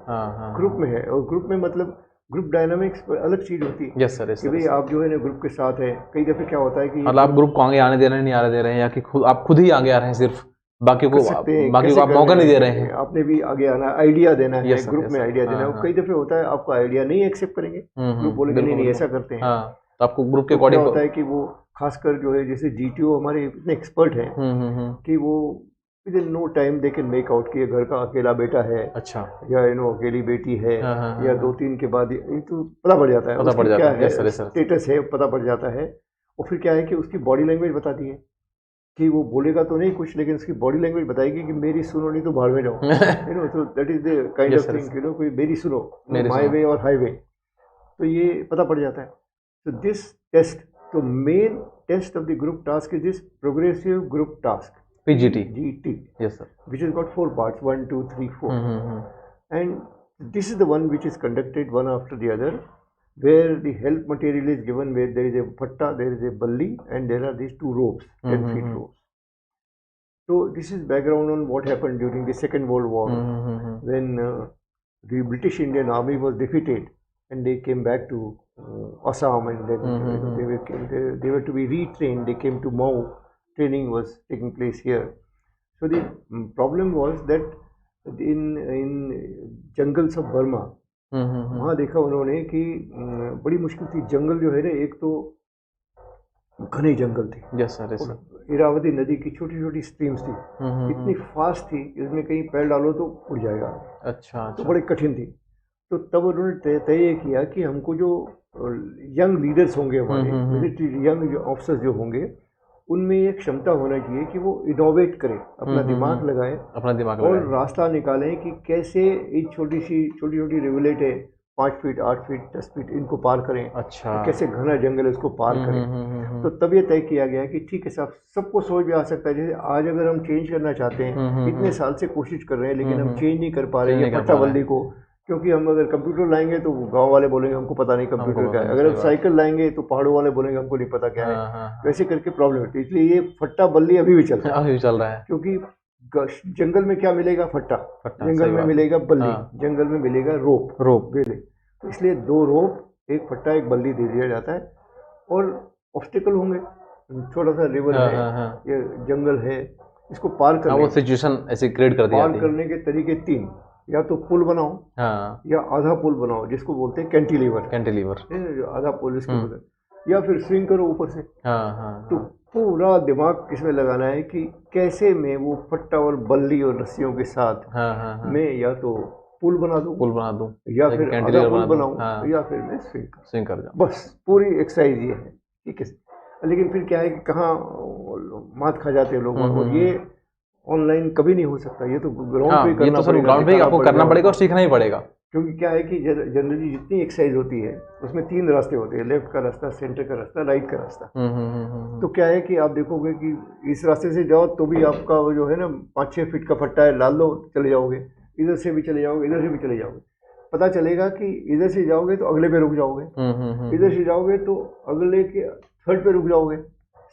Group में है, और ग्रुप में मतलब ग्रुप डायनामिक्स अलग चीज होती है. यस सर, कि भाई आप जो है ना ग्रुप के साथ है. कई दफे क्या होता है कि मतलब आप ग्रुप को आगे आने दे रहे हैं, नहीं आने दे रहे हैं, या कि आप खुद ही आगे आ रहे हैं, सिर्फ बाकी को कैसे आप मौका नहीं दे रहे हैं. आपने भी आगे आना, आइडिया देना है. Yes, sir, ग्रुप yes, में sir. आइडिया देना है. हाँ, कई दफे होता है आपका आइडिया नहीं एक्सेप्ट करेंगे, ग्रुप बोलेंगे नहीं ऐसा करते हैं. हाँ, तो आपको ग्रुप के तो क्या अकॉर्डिंग होता है कि वो खासकर जो है जैसे GTO हमारे इतने एक्सपर्ट हैं कि वो within no time they can make out कि ये घर का अकेला बेटा है, अच्छा, या अकेली बेटी है, हाँ, या 2-3 के बाद ये तो पता पड़ जाता है, पता पड़ उसकी जाता क्या है. है Yes, sir, yes, sir. Status है पता पड़ जाता है. और फिर क्या है कि उसकी बॉडी लैंग्वेज बताती है कि वो बोलेगा तो नहीं कुछ, लेकिन उसकी बॉडी लैंग्वेज बताएगी कि मेरी सुनो नहीं तो भाड़ में जाओ. So that is the kind Yes, of sir, thing, कोई मेरी सुनो, मेरी माय सुनो. वे और हाईवे, तो ये पता पड़ जाता है. तो दिस टेस्ट, तो main test of the group task is this progressive group task, PGT. GT, yes sir. which has got 4 parts, 1, 2, 3, 4. And this is the one which is conducted one after the other, where the help material is given, where there is a fatta, there is a balli, and there are these 2 ropes, 10 feet ropes. So this is background on what happened during the Second World War, when the British Indian Army was defeated, and they came back to Assam, and then they were to be retrained. They came to Mau. Training was taking place here. So the problem was that in jungles of Burma, वहाँ देखा उन्होंने कि बड़ी मुश्किल थी. जंगल जो है ना, एक तो घने जंगल थे. Yes sir, yes sir. Irawati नदी की छोटी छोटी स्ट्रीम्स थी, इतनी फास्ट थी कि उसमें कहीं पैर डालो तो उड़ जाएगा. अच्छा, तो बड़ी कठिन थी. तो तब उन्होंने तय किया कि हमको जो यंग लीडर्स होंगे हमारे मिलिट्री यंग ऑफिसर्स जो होंगे, उनमें एक क्षमता होना चाहिए कि वो इनोवेट करें, अपना दिमाग लगाएं, और रास्ता निकालें कि कैसे ये छोटी छोटी रिवलेट है 5 फीट 8 फीट 10 फीट इनको पार करें. अच्छा, कैसे घना जंगल है उसको पार करें. तो तब ये तय किया गया कि ठीक है साहब, सबको समझ में आ सकता है. जैसे आज अगर हम चेंज करना चाहते हैं, इतने साल से कोशिश कर रहे हैं, लेकिन हम चेंज नहीं कर पा रहे हैं पट्टाबंदी को, क्योंकि हम अगर कंप्यूटर लाएंगे तो गांव वाले बोलेंगे हमको पता नहीं कंप्यूटर क्या है. अगर हम साइकिल लाएंगे तो पहाड़ों वाले बोलेंगे हमको नहीं पता क्या है. वैसे करके प्रॉब्लम होती है. इसलिए ये फट्टा बल्ली अभी भी चल रहा है, क्योंकि जंगल में क्या मिलेगा? फट्टा. जंगल में मिलेगा बल्ली, जंगल में मिलेगा रोप बेले. तो इसलिए 2 रोप, एक फट्टा एक बल्ली दे दिया जाता है. और ऑब्स्टिकल होंगे, छोटा सा रिवर है, ये जंगल है, इसको पार करने, वो सिचुएशन ऐसे क्रिएट कर दिया. पार करने के तरीके 3, या तो पुल बनाओ, या आधा पुल बनाओ जिसको बोलते हैं कैंटिलीवर, आधा पुल इसको बोलते हैं, या फिर स्विंग करो ऊपर से. तो पूरा दिमाग इसमें लगाना है कि कैसे मैं वो फट्टा और बल्ली और रस्सियों के साथ मैं या तो पुल बना दूं, या फिर आधा पुल बनाऊं, या फिर मैं स्विंग कर जाऊं. बस पूरी एक्सरसाइज ये है. ठीक है. लेकिन फिर क्या है कि कहाँ मात खा जाते हैं लोग, और ये ऑनलाइन कभी नहीं हो सकता. ये तो ग्राउंड पे करना पड़ेगा, ग्राउंड पे आपको करना पड़ेगा और सीखना ही पड़ेगा. क्योंकि क्या है कि जनरली जितनी एक्सरसाइज होती है उसमें 3 रास्ते होते हैं, लेफ्ट का रास्ता, सेंटर का रास्ता, राइट का रास्ता। तो क्या है कि आप देखोगे कि इस रास्ते से जाओ तो भी आपका वो जो है ना 5-6 फीट का फट्टा है, डाल लो चले जाओगे, इधर से भी चले जाओगे, इधर से भी चले जाओगे। पता चलेगा कि इधर से जाओगे तो अगले पे रुक जाओगे, इधर से जाओगे तो अगले के थर्ड पे रुक जाओगे,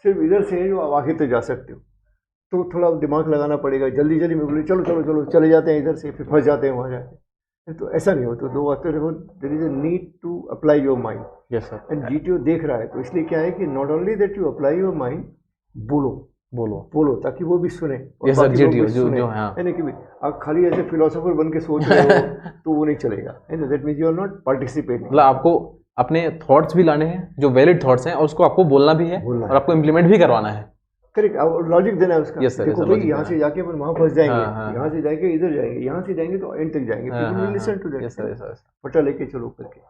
सिर्फ इधर से है जो आप आगे तक जा सकते हो। तो थोड़ा दिमाग लगाना पड़ेगा, जल्दी जल्दी में बोले चलो चलो चलो चले जाते हैं इधर से, फिर फंस जाते हैं वहाँ जाके। तो ऐसा नहीं हो, तो 2 वास्ते देखो, there is a need to apply your mind. Yes sir. And GTO देख रहा है, तो इसलिए क्या है कि not only that you apply your mind, बोलो बोलो बोलो ताकि वो भी सुने। यस सर, जीटीओ जो हाँ, है ना कि आप खाली ऐसे फिलोसोफर बन के सोच रहे हो तो वो नहीं चलेगा, है ना। That means you are not participating. मतलब आपको अपने थॉट्स भी लाने हैं जो वैलिड थॉट्स हैं, और उसको आपको बोलना भी है और आपको इम्प्लीमेंट भी करवाना है। करेक्ट, लॉजिक देना है उसका। Yes, sir, देखो yes, भाई logic यहाँ देना से जाके अपन वहाँ फंस जाएंगे, हाँ, यहाँ से जाएंगे इधर जाएंगे, यहाँ से जाएंगे तो एंड तक जाएंगे, people will listen to that, पता लेके चलो करके।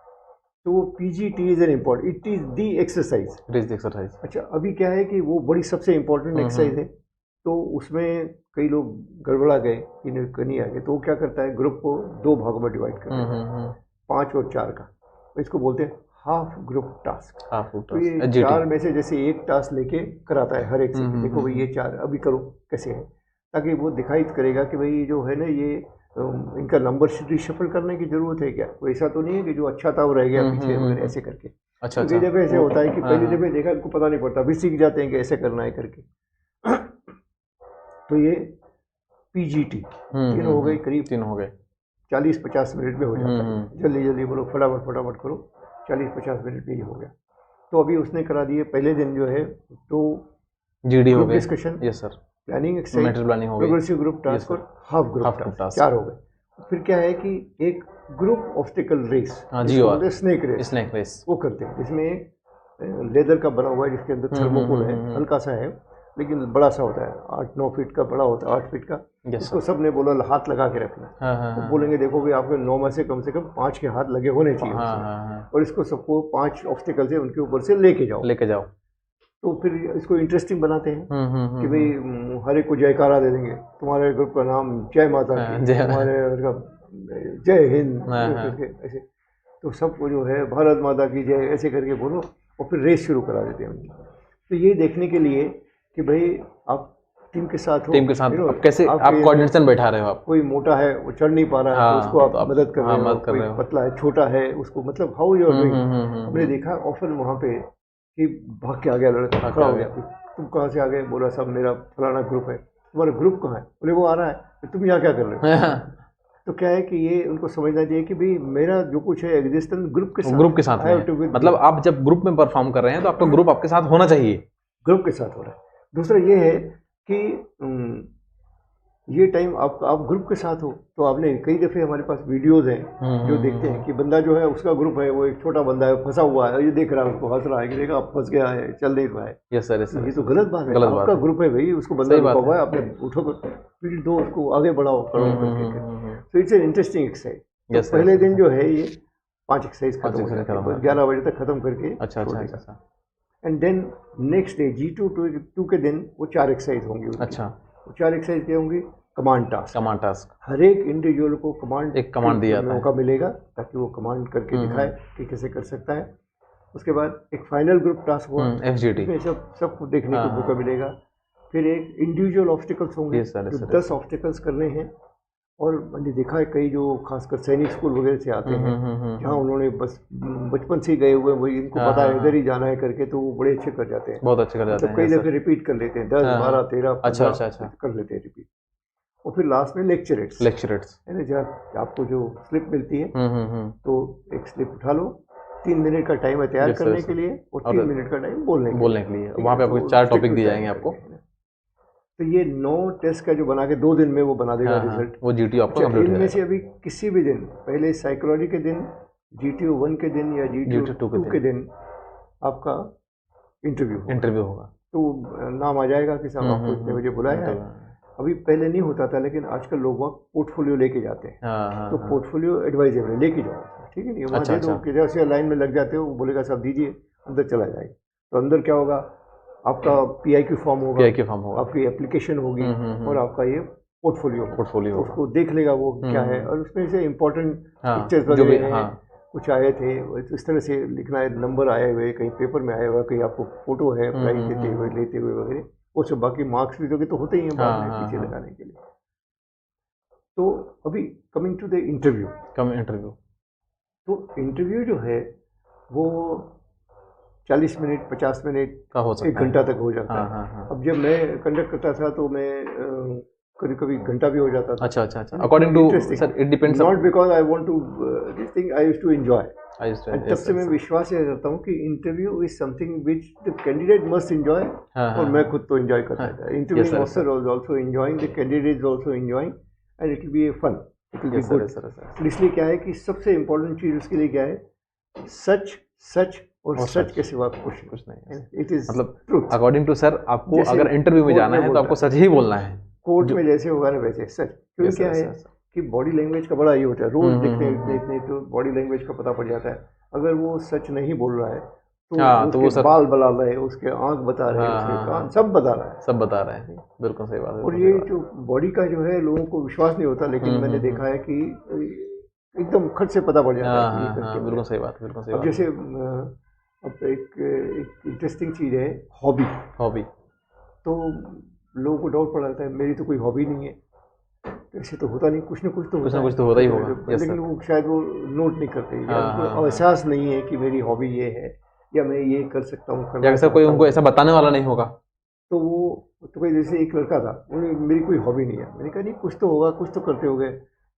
तो वो PGT is an important, it is the exercise. अच्छा, अभी क्या है कि वो बड़ी सबसे इम्पोर्टेंट एक्सरसाइज है, तो उसमें कई लोग गड़बड़ा गए, नहीं आ गए, तो वो क्या करता है, ग्रुप को 2 भागों में डिवाइड करता है, 5 और 4 का। इसको बोलते हैं हाफ ग्रुप टास्क। तो ये 4 में से जैसे एक टास्क लेके कराता है हर एक से, देखो भाई ये 4 अभी करो कैसे है, ताकि वो दिखाई करेगा कि भाई जो है ना ये इनका नंबर रिशफल करने की जरूरत है क्या, कोई ऐसा तो नहीं है कि जो अच्छा था वो रह गया पीछे वगैरह ऐसे करके। अच्छा, कई दफे ऐसे होता है कि पहली दफे देखा उनको पता नहीं पड़ता, अभी सीख जाते हैं कि ऐसे करना है करके। तो ये पीजीटी 3 हो गई, करीब 3 हो गए, 40-50 मिनट में हो जाता है। जल्दी जल्दी बोलो, फटाफट फटाफट करो, 40-50 मिनट में ही हो गया। तो अभी उसने करा दिए पहले दिन जो है, तो जीडी हो गए, discussion, yes sir, planning exercise, progressive group task और हाफ ग्रुप टास्क, 4 हो गए। फिर क्या है कि एक group obstacle race, snake race वो करते हैं, जिसमें लेदर का बना हुआ है, जिसके अंदर थर्मोकोल है, हल्का सा है लेकिन बड़ा सा होता है, 8-9 फीट का बड़ा होता है, 8 फीट का। इसको सब ने बोला हाथ लगा के रखना, तो बोलेंगे देखो भाई आपके 9 में से कम 5 के हाथ लगे होने चाहिए, और इसको सबको 5 ऑब्स्टिकल से उनके ऊपर से लेके जाओ। तो फिर इसको इंटरेस्टिंग बनाते हैं कि भाई हर एक को जयकारा दे देंगे, तुम्हारे ग्रुप का नाम जय माता की, तुम्हारे जय हिंद, ऐसे। तो सबको जो है भारत माता की जय ऐसे करके बोलो, और फिर रेस शुरू करा देते हैं उनकी। तो ये देखने के लिए कि भाई आप टीम के साथ हो, आप कैसे आप कोऑर्डिनेशन बैठा रहे हो, आप कोई मोटा है वो चढ़ नहीं पा रहा है, तो उसको आप मदद कर रहे हो, कोई पतला है छोटा है उसको, मतलब हाउ यू आर डूइंग। हमने देखा ऑफर वहाँ पे कि भाग के आ गया लड़का, खड़ा हो गया, तुम कहाँ से आ गए, बोला साहब मेरा फलाना ग्रुप है। तुम्हारा ग्रुप कहाँ है, बोले वो आ रहा है, तुम यहाँ क्या कर रहे हो। तो क्या है कि ये उनको समझना चाहिए कि भाई मेरा जो कुछ है एग्जिस्टेंस ग्रुप के साथ है। मतलब आप जब ग्रुप में परफॉर्म कर रहे हैं तो आपका ग्रुप आपके साथ होना चाहिए, ग्रुप के साथ हो रहा है। दूसरा ये है कि ये टाइम आप ग्रुप के साथ हो, तो आपने कई दफ़े हमारे पास वीडियोज़ हैं जो देखते हैं कि बंदा जो है उसका ग्रुप है, वो एक छोटा बंदा है, फंसा हुआ है, ये देख रहा है, उसको हंस रहा है कि देखा आप फंस गया है, चल नहीं रहा है। यस सर, ये तो गलत बात है। आपका ग्रुप है भाई, उसको बंदा रुका हुआ है, आपने उठो पीट दो, उसको आगे बढ़ाओ, करो करके। तो इट्स एन इंटरेस्टिंग एक्सरसाइज। पहले दिन जो है ये 5 एक्सरसाइज खत्म हो जाते हैं, 11 बजे तक खत्म करके। अच्छा। And then next day G2 के दिन वो 4 एक्सरसाइज होंगी। अच्छा, वो 4 एक्सरसाइज क्या होंगी, कमांड टास्क। हर एक इंडिविजुअल को एक कमांड दिया जाता है, मौका मिलेगा ताकि वो कमांड करके दिखाए कि कैसे कर सकता है। उसके बाद एक फाइनल ग्रुप टास्क हुआ, इसमें सबको देखने को मौका मिलेगा। फिर एक इंडिविजुअल ऑब्स्टिकल्स होंगे, जो 10 ऑब्स्टिकल्स करने हैं। और मैंने देखा है कई जो खासकर सैनिक स्कूल वगैरह से आते हैं, जहाँ उन्होंने बस बचपन से गए हुए, वही इनको पता है इधर ही जाना है करके, तो वो बड़े अच्छे कर जाते हैं, बहुत अच्छे कर जाते हैं। कई दफे रिपीट कर लेते हैं, 10, 12, 13, 15 कर लेते हैं रिपीट। और फिर लास्ट में लेक्चरेट्स है ना, जब आपको जो स्लिप मिलती है, तो एक स्लिप उठा लो, 3 मिनट का टाइम है तैयार करने के लिए, और 3 मिनट का टाइम बोलने के लिए। वहाँ पे आपको 4 टॉपिक दिए जाएंगे आपको। तो ये 9 टेस्ट का जो बना के 2 दिन में वो बना देगा रिजल्ट, वो जीटीओ आपको कंप्लीट हो जाएगा। इनमें से अभी किसी भी दिन, पहले साइकोलॉजी के दिन, GTO 1 के दिन या GTO 2 के दिन आपका इंटरव्यू होगा। तो नाम आ जाएगा कि साहब आपको इतने बजे बुलाया है। अभी पहले नहीं होता था, लेकिन आजकल लोग वहाँ पोर्टफोलियो लेके जाते हैं, तो पोर्टफोलियो एडवाइजेबल लेके जाओ, ठीक है नहीं, वहाँ दे दो कि जैसे लाइन में लग जाते हो, वो बोलेगा साहब दीजिए, अंदर चला जाएगा। तो अंदर क्या होगा, आपका PIQ फॉर्म होगा, आपकी एप्लीकेशन होगी, और आपका ये पोर्टफोलियो, उसको देख लेगा वो क्या है, और उसमें से इम्पोर्टेंट पिक्चर्स जो भी वगैरह हैं, कुछ आए थे इस तरह से लिखना है, नंबर आए हुए कहीं पेपर में आया हुआ, कहीं आपको फोटो है प्राइज देते हुए लेते हुए वगैरह, वो सब बाकी मार्क्स भी तो होते ही हैं बाद में पीछे लगाने के लिए। तो अभी कमिंग टू द इंटरव्यू, तो इंटरव्यू जो है वो 40 मिनट 50 मिनट का हो सकता है, 1 घंटा तक हो जाता है। अब जब मैं कंडक्ट करता था तो मैं कभी कभी घंटा भी हो जाता था। अच्छा, according to sir it depends, not because I want to this thing, I used to enjoy. तब से मैं विश्वास ये करता हूँ कि interview is something which the candidate must enjoy, और मैं खुद तो एंजॉय करता था। Interview officer was also enjoying, the candidate is also enjoying, and it will be a fun, it will be good. इसलिए क्या है कि सबसे इम्पोर्टेंट चीज उसके लिए क्या है, सच और सच के सिवा कुछ नहीं। इट इज मतलब अकॉर्डिंग टू सर, आपको अगर इंटरव्यू में जाना है तो आपको सच ही बोलना है। कोर्ट में जैसे होगा ना वैसे सच, क्योंकि क्या है कि बॉडी लैंग्वेज का बड़ा ये होता है, रोज देखते इतने तो बॉडी लैंग्वेज का पता पड़ जाता है। अगर वो सच नहीं बोल रहा है तो उसके बाल बता रहे हैं, उसके आंख बता रहे हैं, उसके कान सब बता रहा है, बिल्कुल सही बात है। और ये जो बॉडी का जो है लोगों को विश्वास नहीं होता, लेकिन मैंने देखा है कि एकदम खट से पता पड़ जाता है। बिल्कुल सही बात। अब जैसे अब एक इंटरेस्टिंग चीज है हॉबी, तो लोगों को डाउट पड़ जाता है मेरी तो कोई हॉबी नहीं है, ऐसे तो होता नहीं, कुछ ना कुछ तो होता ही होगा, लेकिन वो शायद वो नोट नहीं करते, या उनको एहसास नहीं है कि मेरी हॉबी ये है या मैं ये कर सकता हूँ, या ऐसा कोई उनको ऐसा बताने वाला नहीं होगा। तो वो तो कोई जैसे एक लड़का था, मेरी कोई हॉबी नहीं है, मैंने कहा नहीं कुछ तो होगा, कुछ तो करते होगे,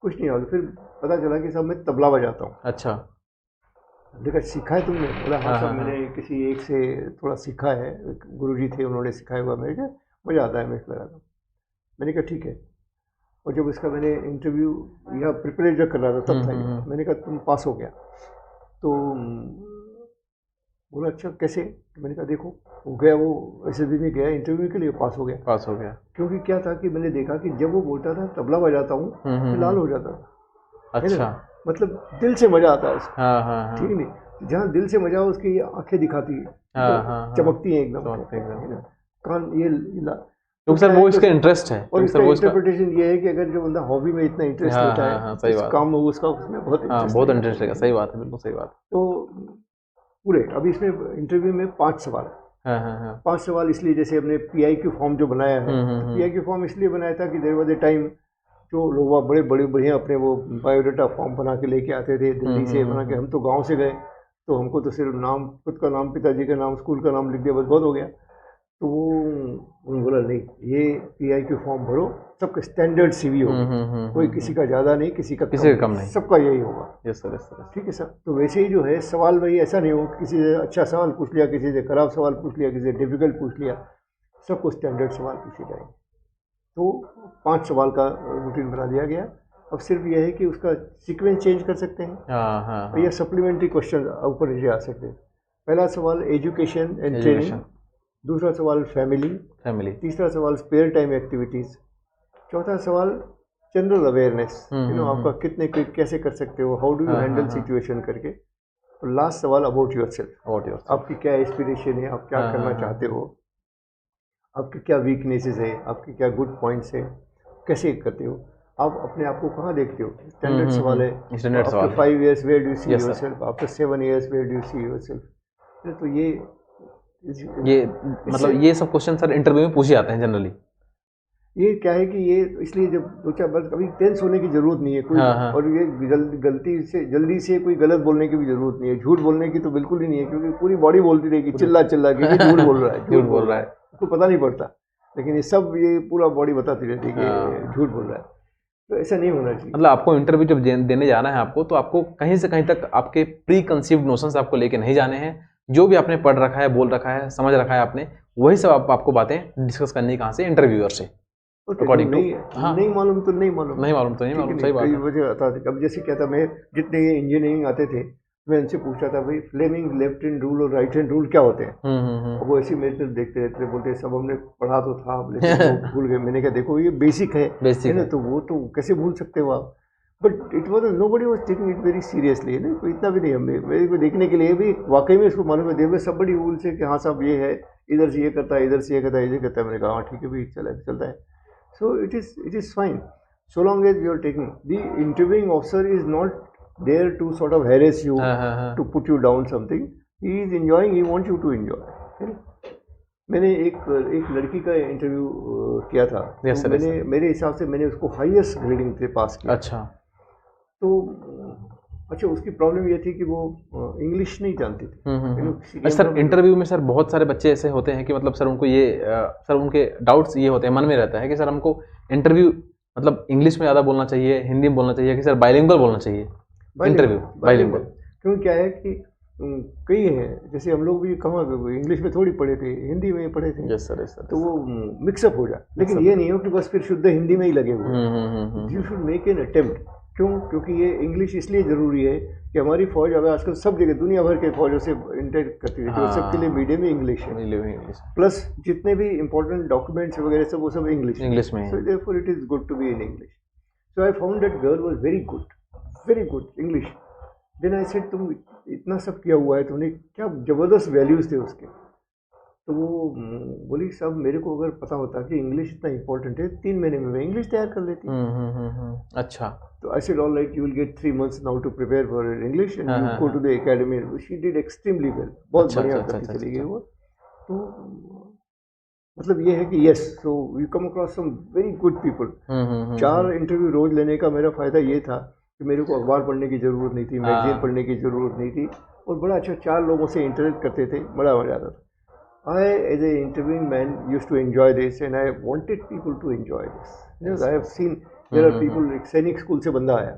कुछ नहीं होगा। फिर पता चला कि साहब मैं तबला बजाता हूँ। अच्छा, देखा सीखा है तुमने? बोला हाँ साहब मैंने किसी एक से थोड़ा सीखा है, गुरुजी थे उन्होंने सिखाया हुआ, मेरे क्या मज़ा आता है, मैं बजाता हूँ। मैंने कहा ठीक है। और जब उसका मैंने इंटरव्यू या प्रिपरेशन कर रहा था तब था ये, मैंने कहा तुम पास हो गया, तो बोला अच्छा कैसे? तो मैंने कहा देखो वो गया, वो SSB में गया इंटरव्यू के लिए, पास हो गया। क्योंकि क्या था कि मैंने देखा कि जब वो बोलता था तबला बजाता हूँ तो लाल हो जाता था। अच्छा, मतलब दिल से मजा आता है उसको, ठीक नहीं, जहाँ दिल से मजा हो उसकी आंखें दिखाती है, चमकती हैं एकदम, कान ये तो सर वो इसका इंटरेस्ट है। और इसका इंटरप्रिटेशन ये है कि अगर जो बंदा हॉबी में इतना इंटरेस्ट लेता है, इस काम में उसका उसमें बहुत इंटरेस्ट लेगा। सही बात है, बिल्कुल सही बात। तो पूरे अभी इसमें इंटरव्यू में 5 सवाल है। 5 सवाल इसलिए जैसे हमने PIQ फॉर्म जो बनाया है, PIQ फॉर्म इसलिए बनाया था कि देयर वाज अ टाइम जो लोग बड़े बढ़िया अपने वो बायोडाटा फॉर्म बना के लेके आते थे दिल्ली से बना के। हम तो गांव से गए तो हमको तो सिर्फ नाम, खुद का नाम, पिताजी का नाम, स्कूल का नाम लिख दिया, बस बहुत हो गया। तो वो उन्होंने बोला नहीं, ये PIQ फॉर्म भरो, सबका स्टैंडर्ड CV होगा, कोई किसी का ज़्यादा नहीं, किसी का कम नहीं, सबका यही होगा। Yes sir. ठीक है सर। तो वैसे ही जो है सवाल भाई ऐसा नहीं हो किसी से अच्छा सवाल पूछ लिया, किसी से खराब सवाल पूछ लिया, किसी से डिफिकल्ट पूछ लिया, सबको स्टैंडर्ड सवाल पूछे जाएंगे। तो 5 सवाल का रूटीन बना दिया गया। अब सिर्फ यह है कि उसका सीक्वेंस चेंज कर सकते हैं या सप्लीमेंट्री क्वेश्चन ऊपर नीचे आ सकते हैं। पहला सवाल एजुकेशन एंड ट्रेनिंग, दूसरा सवाल फैमिली, तीसरा सवाल स्पेयर टाइम एक्टिविटीज़, चौथा सवाल जनरल अवेयरनेस, आपका कितने क्विक कैसे कर सकते हो, how do you handle situation करके, और लास्ट सवाल अबाउट योरसेल्फ, आपकी क्या एस्पिरेशन है, आप क्या करना चाहते हो, आपकी क्या वीकनेसेस है, आपके क्या गुड पॉइंट्स है, कैसे करते हो, आप अपने आप को कहाँ देखते हो। स्टैंडर्ड सवाल है। After 5 years where do you see yourself, after 7 years where do you see yourself. तो ये मतलब ये सब क्वेश्चन सर इंटरव्यू में पूछे जाते हैं जनरली। ये क्या है कि ये इसलिए जब 2-4 बार कभी टेंस होने की जरूरत नहीं है कोई, और ये जल्दी से कोई गलत बोलने की भी जरूरत नहीं है, झूठ बोलने की तो बिल्कुल ही नहीं है, क्योंकि पूरी बॉडी बोलती रहेगी चिल्ला के झूठ बोल रहा है, उसको पता नहीं पड़ता, लेकिन ये सब ये पूरा बॉडी बताती रहती है कि झूठ बोल रहा है। तो ऐसा नहीं होना चाहिए। मतलब आपको इंटरव्यू जब देने जाना है आपको, तो आपको कहीं से कहीं तक आपके प्री कंसीव्ड नोशंस आपको लेके नहीं जाने हैं। जो भी आपने पढ़ रखा है, बोल रखा है, समझ रखा है आपने, वही सब आपको बातें डिस्कस करनी कहाँ से, इंटरव्यूअर से। अकॉर्डिंग टू नहीं मालूम तो नहीं मालूम, सही बात है। वजह आता था। अब जैसे क्या था, मैं जितने ये इंजीनियरिंग आते थे मैं उनसे पूछता था भाई फ्लेमिंग लेफ्ट हैंड रूल और राइट हैंड रूल क्या होते हैं। वो ऐसी मेरे तरफ देखते रहते, बोलते सब हमने पढ़ा तो था लेकिन भूल गए। मैंने कहा देखो ये बेसिक है ना, तो वो तो कैसे भूल सकते हो आप। But it was nobody was taking it very seriously, है ना, कोई इतना भी नहीं। हमने मेरे को देखने के लिए भी वाकई में इसको मालूम है, देवे सबबडी रूल से कि हाँ साहब ये है, इधर से ये करता है, इधर से ये करता है, इधर करता है। मैंने कहा हाँ ठीक है भाई चलता है। So it is fine, so long as you are taking. The interviewing officer is not there to sort of harass you, to put you down something. He is enjoying. He wants you to enjoy. मैंने एक लड़की का इंटरव्यू किया था, yes, तो मैंने मेरे हिसाब से मैंने उसको हाईएस्ट ग्रेडिंग से पास किया। अच्छा। तो अच्छा, उसकी प्रॉब्लम ये थी कि वो इंग्लिश नहीं जानती थी। सर इंटरव्यू में सर बहुत सारे बच्चे ऐसे होते हैं कि मतलब सर उनको ये सर उनके डाउट्स ये होते हैं, मन में रहता है कि सर हमको इंटरव्यू मतलब इंग्लिश में ज़्यादा बोलना चाहिए, हिंदी में बोलना चाहिए, कि सर बाइलिंगुअल बोलना चाहिए इंटरव्यू? बाइलिंगुअल क्यों, क्या है कि कई हैं, जैसे हम लोग भी कहाँ इंग्लिश में थोड़ी पढ़े थे, हिंदी में पढ़े थे। यस सर, तो वो मिक्सअप हो जाए, लेकिन ये नहीं हो कि बस फिर शुद्ध हिंदी में ही लगे हुए। You should make an attempt. क्यों? क्योंकि ये इंग्लिश इसलिए ज़रूरी है कि हमारी फौज अगर आजकल सब जगह दुनिया भर के फौजों से इंटरेक्ट करती है, तो सबके लिए मीडियम में इंग्लिश है, प्लस जितने भी इंपॉर्टेंट डॉक्यूमेंट्स वगैरह सब वो सब इंग्लिश में। So therefore it is good to be in English. So I found that girl was very good English. Then I said, तुम इतना सब किया हुआ है, तुमने क्या ज़बरदस्त वैल्यूज़ थे उसके। तो वो बोली, साहब मेरे को अगर पता होता कि इंग्लिश इतना इंपॉर्टेंट है, 3 महीने में मैं इंग्लिश तैयार कर लेती। अच्छा। तो I said, all right, you will get 3 months now to prepare for English and you go to the academy. She did extremely well, बहुत बढ़िया करके चली गई वो। तो मतलब ये है कि yes, so we come across some very good people. 4 interview रोज लेने का मेरा फ़ायदा ये था कि मेरे को अखबार पढ़ने की ज़रूरत नहीं थी, मैगजीन पढ़ने की ज़रूरत नहीं थी, और बड़ा अच्छा 4 लोगों से इंटरेक्ट करते थे, बड़ा मज़ा आता था। I, as a interviewing man, used to enjoy this, and I wanted people to enjoy this. Yes, I have seen there are people, एक सैनिक स्कूल से बंदा आया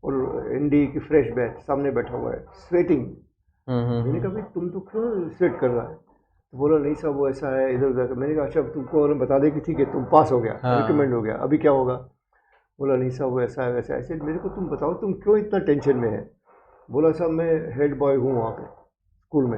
और एनडी की फ्रेश बैच सामने बैठा हुआ है, स्वेटिंग। मैंने कहा, भाई तुम तो क्यों स्वेट कर रहा है? तो बोला, नहीं साहब वो ऐसा है, इधर उधर। मैंने कहा, अच्छा तुमको और बता दे कि ठीक है तुम पास हो गया, रिकमेंड हो गया, अभी क्या होगा? बोला, नहीं साहब वो ऐसा है वैसा है। ऐसे मेरे को तुम बताओ तुम क्यों इतना टेंशन में है? बोला, साहब मैं हेड बॉय हूँ वहाँ पे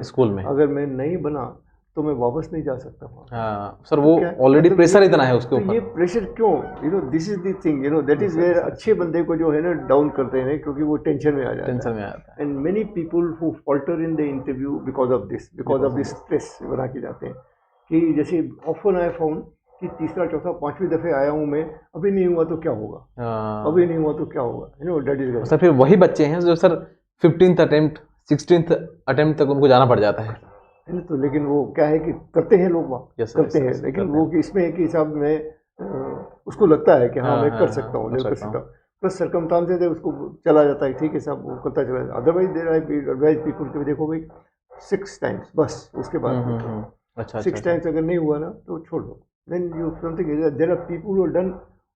स्कूल में, अगर मैं नहीं बना तो मैं वापस नहीं जा सकता। हाँ सर, वो ऑलरेडी प्रेशर इतना है उसके ऊपर। ये प्रेशर क्यों? This is the thing, that is where अच्छे बंदे को जो है ना डाउन करते हैं, क्योंकि वो टेंशन में आ जाता है। And many people who falter in the interview because of this stress बना के जाते हैं। कि जैसे ऑफन आई फाउंड कि तीसरा चौथा 5वीं दफ़े आया हूँ मैं, अभी नहीं हुआ तो क्या होगा, अभी नहीं हुआ तो क्या होगा, दैट इज। सर फिर वही बच्चे हैं जो sir 15th attempt 16th attempt तक उनको जाना पड़ जाता है ना। तो लेकिन वो क्या है कि करते हैं लोग वहाँ, करते हैं, लेकिन वो कि इसमें कि साहब मैं उसको लगता है कि हाँ मैं कर सकता हूँ, कर सकता हूँ, प्लस सरकमस्टांसेस है, उसको चला जाता है, ठीक है साहब वो करता चला जाता। Otherwise there are advise people के देखो भाई 6 times बस, उसके बाद 6 times अगर नहीं हुआ ना तो छोड़ दो। Then you something, there are people who done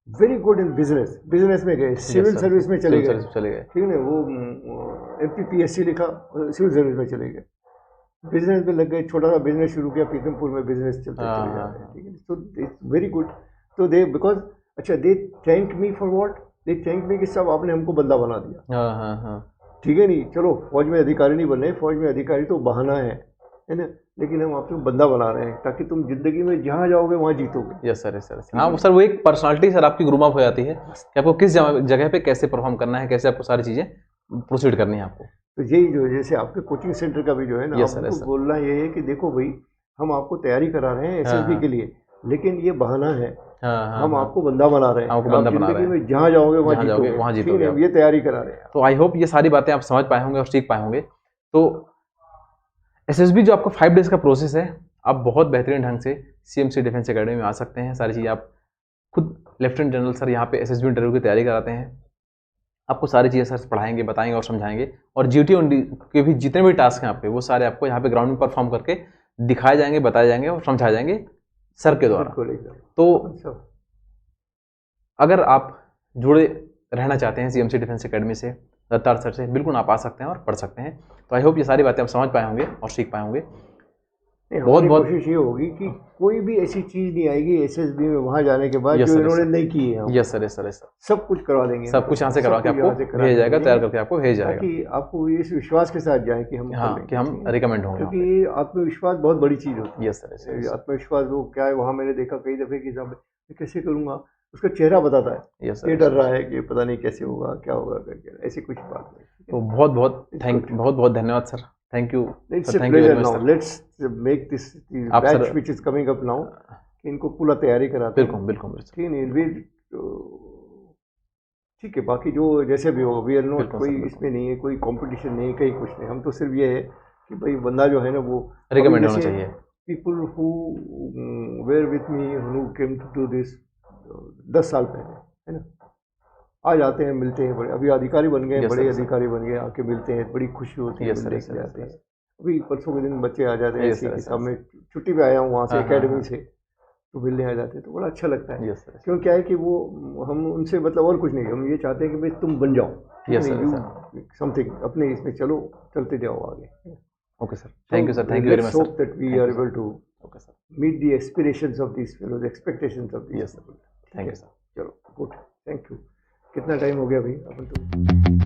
very good in business में गए, सिविल सर्विस में चले गए, ठीक है ना, वो MPPSC लिखा, सिविल सर्विस में चले गए, बिजनेस में लग गए, छोटा सा बिजनेस शुरू किया पीतमपुर में, बिजनेस चलते चले जा रहे हैं, ठीक है। So it's very good. तो दे बिकॉज अच्छा they thank me for what, they thank me कि सब आपने हमको बंदा बना दिया, ठीक है। नहीं चलो फौज में अधिकारी नहीं बन रहे, फौज में अधिकारी तो बहाना है ना, लेकिन हम आपको बंदा बना रहे हैं ताकि तुम जिंदगी में जहाँ जाओगे वहाँ जीतोगे। यस सर, सर हाँ सर, वो एक पर्सनालिटी सर आपकी ग्रूम अप हो जाती है कि आपको किस जगह पे कैसे परफॉर्म करना है, कैसे आपको सारी चीज़ें प्रोसीड करनी है आपको। तो यही जो जैसे आपके कोचिंग सेंटर का भी जो है ना, आपको बोलना ये है कि देखो भाई हम आपको तैयारी करा रहे हैं SSB के लिए, लेकिन ये बहाना है, हम आपको बंदा बना रहे हैं, आपको बंदा बना रहे हैं, जहाँ जाओगे वहाँ जीतोगे, हम ये तैयारी करा रहे हैं। तो आई होप ये सारी बातें आप समझ पाए होंगे और सीख पाए होंगे। तो SSB जो आपका 5 days का प्रोसेस है, आप बहुत बेहतरीन ढंग से CMC डिफेंस अकेडमी में आ सकते हैं। सारी चीज़ें आप खुद लेफ्टिनेंट जनरल सर यहाँ पे SSB इंटरव्यू की तैयारी कराते हैं, आपको सारी चीज़ें सर पढ़ाएंगे, बताएंगे और समझाएंगे, और GT के भी जितने भी टास्क हैं यहाँ पे, वो सारे आपको यहाँ पे ग्राउंड में परफॉर्म करके दिखाए जाएंगे, बताए जाएंगे और समझाए जाएंगे सर के द्वारा। तो अगर आप जुड़े रहना चाहते हैं CMC डिफेंस अकेडमी से, दत्तार सर से, बिल्कुल आप आ सकते हैं और पढ़ सकते हैं। तो आई होप ये सारी बातें आप समझ पाए होंगे और सीख पाए होंगे। बहुत कोशिश ये होगी कि कोई भी ऐसी चीज़ नहीं आएगी SSB में वहाँ जाने के बाद जो इन्होंने नहीं की है। यस सर, सर सब कुछ करवा देंगे, सब कुछ यहाँ से करवा के आपको भेज जाएगा, तैयार करके आपको भेज जाएगा, ताकि आपको इस विश्वास के साथ जाए कि हम रिकमेंड होंगे, क्योंकि आत्मविश्वास बहुत बड़ी चीज़ होती है। यस सर, आत्मविश्वास वो क्या है, वहाँ मैंने देखा कई दफ़े कि साहब कैसे करूँगा, उसका चेहरा बताता है, ये डर रहा है कि पता नहीं कैसे होगा, क्या होगा करके, ऐसी कुछ बात नहीं। तो बहुत बहुत धन्यवाद sir, thank you. It's a pleasure now. Let's make this batch which is coming up now. कि इनको पूरा तैयारी कराते हैं। बिल्कुल बिल्कुल बिल्कुल ठीक है, वे ठीक है, बाकी जो जैसे भी हो, वी आर नॉट बिल्कुल कोई सर, बिल्कुल। इसमें नहीं है, कोई कंपटीशन नहीं है, कहीं कुछ नहीं। हम तो सिर्फ ये है कि भाई बंदा जो है ना वो रिकमेंड होना चाहिए। People who were with me who came to do this 10 साल पहले, है ना, आ जाते हैं, मिलते हैं, बड़े अभी अधिकारी बन गए, Yes, बड़े sir, sir. अधिकारी बन गए, आके मिलते हैं, बड़ी खुशी होती है, Yes, sir, मिलने yes, के sir, जाते yes, हैं। sir. अभी परसों के दिन बच्चे आ जाते हैं Yes, ऐसे sir, कि yes, साहब sir. मैं छुट्टी पे आया हूँ वहाँ से, हाँ, हाँ, एकेडमी हाँ. से, तो मिलने आ जाते हैं, तो बड़ा अच्छा लगता है। Yes, sir, yes, क्यों, क्या है कि वो हम उनसे मतलब और कुछ नहीं, हम ये चाहते हैं कि भाई तुम बन जाओ, Yes, sir, yes, you something, अपने इसमें चलो, चलते जाओ आगे। Okay, sir. Thank you, sir. Thank you very Let's much, sir. hope that we Thank are you, sir. able to Okay, sir. meet the aspirations of these fellows, expectations of these Yes, sir. people. Thank you, sir. चलो, गुड, थैंक यू। कितना टाइम हो गया भाई अपन तो?